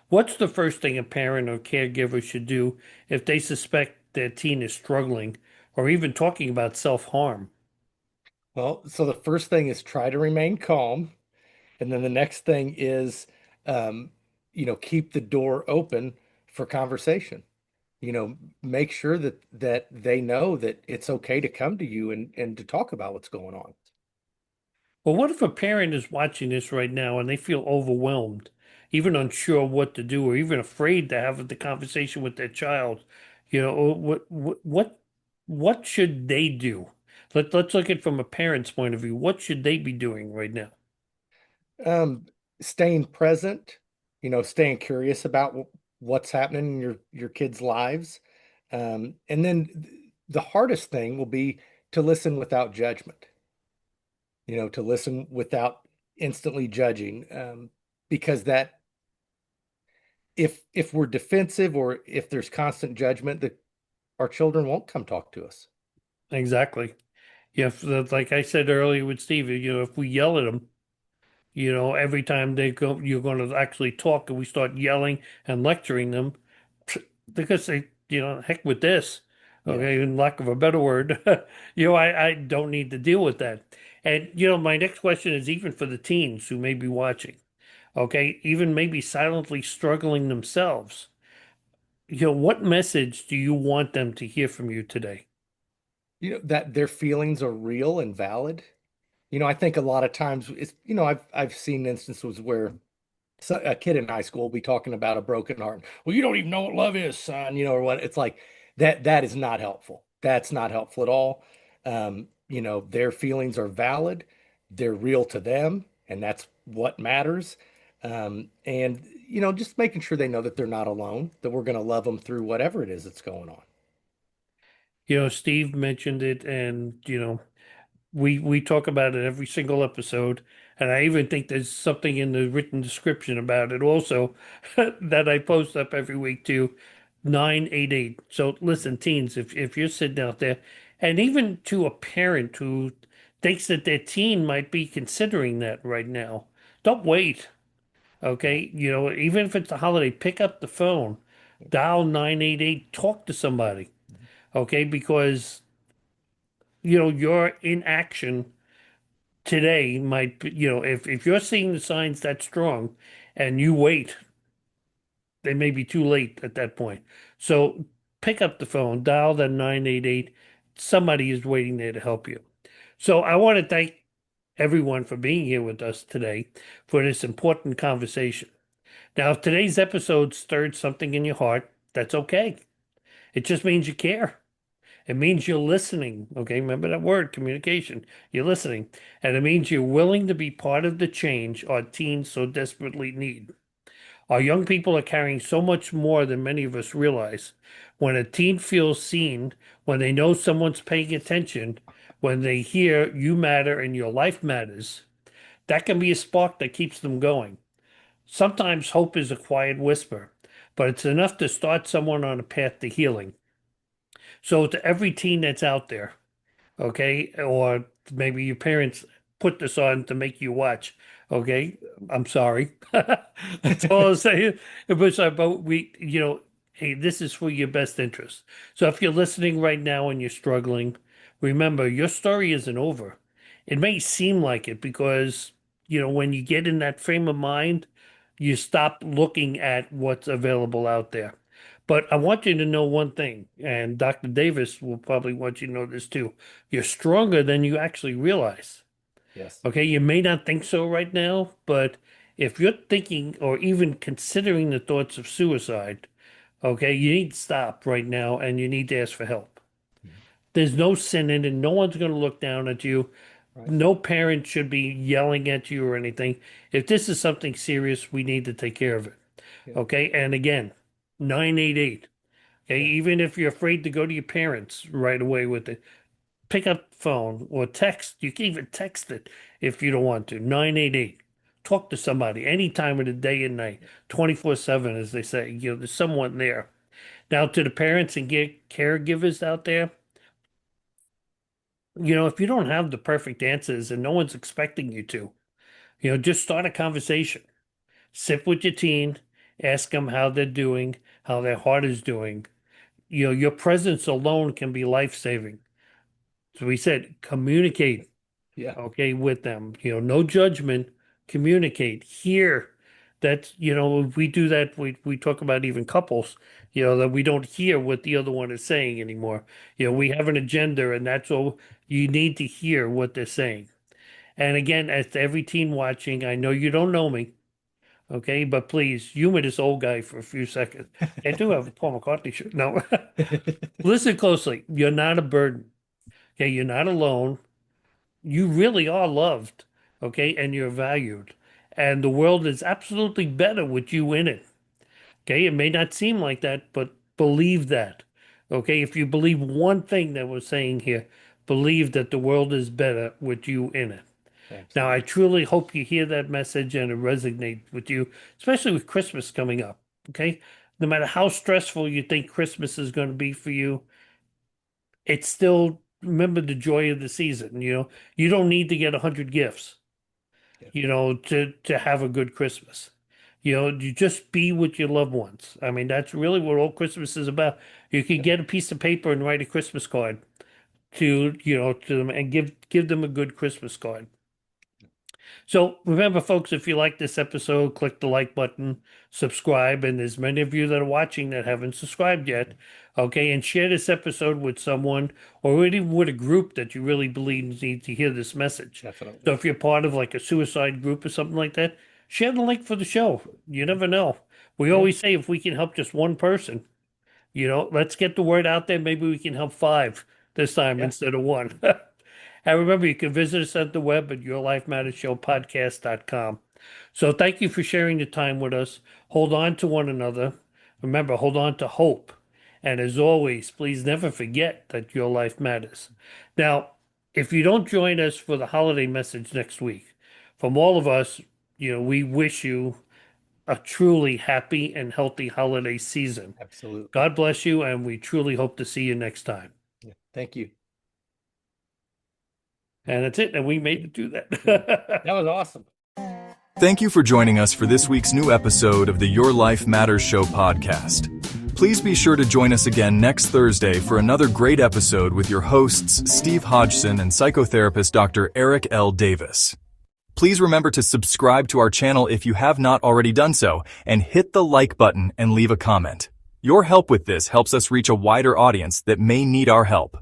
what's the first thing a parent or caregiver should do if they suspect their teen is struggling or even talking about self-harm? well, so the first thing is try to remain calm. And then the next thing is, um, keep the door open for conversation. Make sure that they know that it's okay to come to you and to talk about what's going on. Well, what if a parent is watching this right now and they feel overwhelmed, even unsure what to do, or even afraid to have the conversation with their child? What should they do? Let's look at it from a parent's point of view. What should they be doing right now? Um, Staying present, staying curious about what's happening in your kids' lives. And then the hardest thing will be to listen without judgment, to listen without instantly judging. Because that if we're defensive or if there's constant judgment, that our children won't come talk to us. Exactly. If, like I said earlier with Steve, if we yell at them, every time they go, you're going to actually talk, and we start yelling and lecturing them, because they, heck with this. Yeah. Okay, in lack of a better word, I don't need to deal with that. And my next question is even for the teens who may be watching. Okay, even maybe silently struggling themselves. what message do you want them to hear from you today? That their feelings are real and valid. I think a lot of times it's, I've seen instances where a kid in high school will be talking about a broken heart. Well, you don't even know what love is, son, or what. It's like that is not helpful. That's not helpful at all. Their feelings are valid, they're real to them, and that's what matters. And just making sure they know that they're not alone, that we're going to love them through whatever it is that's going on. Steve mentioned it, and we talk about it every single episode, and I even think there's something in the written description about it also that I post up every week too. 988. So listen, teens, if you're sitting out there, and even to a parent who thinks that their teen might be considering that right now, don't wait. Okay, even if it's a holiday, pick up the phone, dial 988, talk to somebody. Okay, because your inaction today might be, if you're seeing the signs that strong and you wait, they may be too late at that point. So pick up the phone, dial that 988. Somebody is waiting there to help you. So I want to thank everyone for being here with us today for this important conversation. Now, if today's episode stirred something in your heart, that's okay. It just means you care. It means you're listening. Okay, remember that word, communication. You're listening. And it means you're willing to be part of the change our teens so desperately need. Our young people are carrying so much more than many of us realize. When a teen feels seen, when they know someone's paying attention, when they hear you matter and your life matters, that can be a spark that keeps them going. Sometimes hope is a quiet whisper, but it's enough to start someone on a path to healing. So to every teen that's out there, okay, or maybe your parents put this on to make you watch, okay, I'm sorry. That's all I'm saying. But hey, this is for your best interest. So if you're listening right now and you're struggling, remember your story isn't over. It may seem like it because, when you get in that frame of mind, you stop looking at what's available out there. But I want you to know one thing, and Dr. Davis will probably want you to know this too. You're stronger than you actually realize. Yes. Okay, you may not think so right now, but if you're thinking or even considering the thoughts of suicide, okay, you need to stop right now and you need to ask for help. Mhm. There's no sin in it. No one's going to look down at you. Right. No parent should be yelling at you or anything. If this is something serious, we need to take care of it. Yeah. Okay, and again, 988. Okay, Yeah. even if you're afraid to go to your parents right away with it, pick up the phone or text. You can even text it if you don't want to. 988. Talk to somebody any time of the day and night, 24/7, as they say. There's someone there. Now, to the parents and caregivers out there, if you don't have the perfect answers and no one's expecting you to, just start a conversation. Sit with your teen, ask them how they're doing, how their heart is doing. Your presence alone can be life-saving. So we said communicate, Yeah. okay, with them. No judgment, communicate. Hear. That's, if we do that, we talk about even couples, that we don't hear what the other one is saying anymore. We have an agenda, and that's all you need to hear what they're saying. And again, as to every teen watching, I know you don't know me, okay, but please humor this old guy for a few seconds. I do have a Paul McCartney shirt. No, listen closely. You're not a burden. Okay, you're not alone. You really are loved, okay, and you're valued. And the world is absolutely better with you in it. Okay, it may not seem like that, but believe that. Okay, if you believe one thing that we're saying here, believe that the world is better with you in it. Now, I Absolutely. truly hope you hear that message and it resonates with you, especially with Christmas coming up. Okay, no matter how stressful you think Christmas is going to be for you, it's still remember the joy of the season. You don't need to get 100 gifts, Yeah. to have a good Christmas. You just be with your loved ones. I mean, that's really what all Christmas is about. You can Yeah. get a piece of paper and write a Christmas card to them and give them a good Christmas card. So remember, folks, if you like this episode, click the like button, subscribe, and there's many of you that are watching that haven't subscribed yet. Okay, and share this episode with someone or even with a group that you really believe needs to hear this message. Definitely. So if you're part of like a suicide group or something like that, share the link for the show. You never know. We always say if we can help just one person, let's get the word out there. Maybe we can help 5 this time instead of 1. And remember, you can visit us at the web at yourlifemattersshowpodcast.com. So thank you for sharing the time with us. Hold on to one another. Remember, hold on to hope. And as always, please never forget that your life matters. Now, if you don't join us for the holiday message next week, from all of us, we wish you a truly happy and healthy holiday season. Absolutely. God bless you, and we truly hope to see you next time. Yeah, thank you. And that's it. And we made it do that. That was awesome. Thank you for joining us for this week's new episode of the Your Life Matters Show podcast. Please be sure to join us again next Thursday for another great episode with your hosts, Steve Hodgson and psychotherapist Dr. Eric L. Davis. Please remember to subscribe to our channel if you have not already done so, and hit the like button and leave a comment. Your help with this helps us reach a wider audience that may need our help.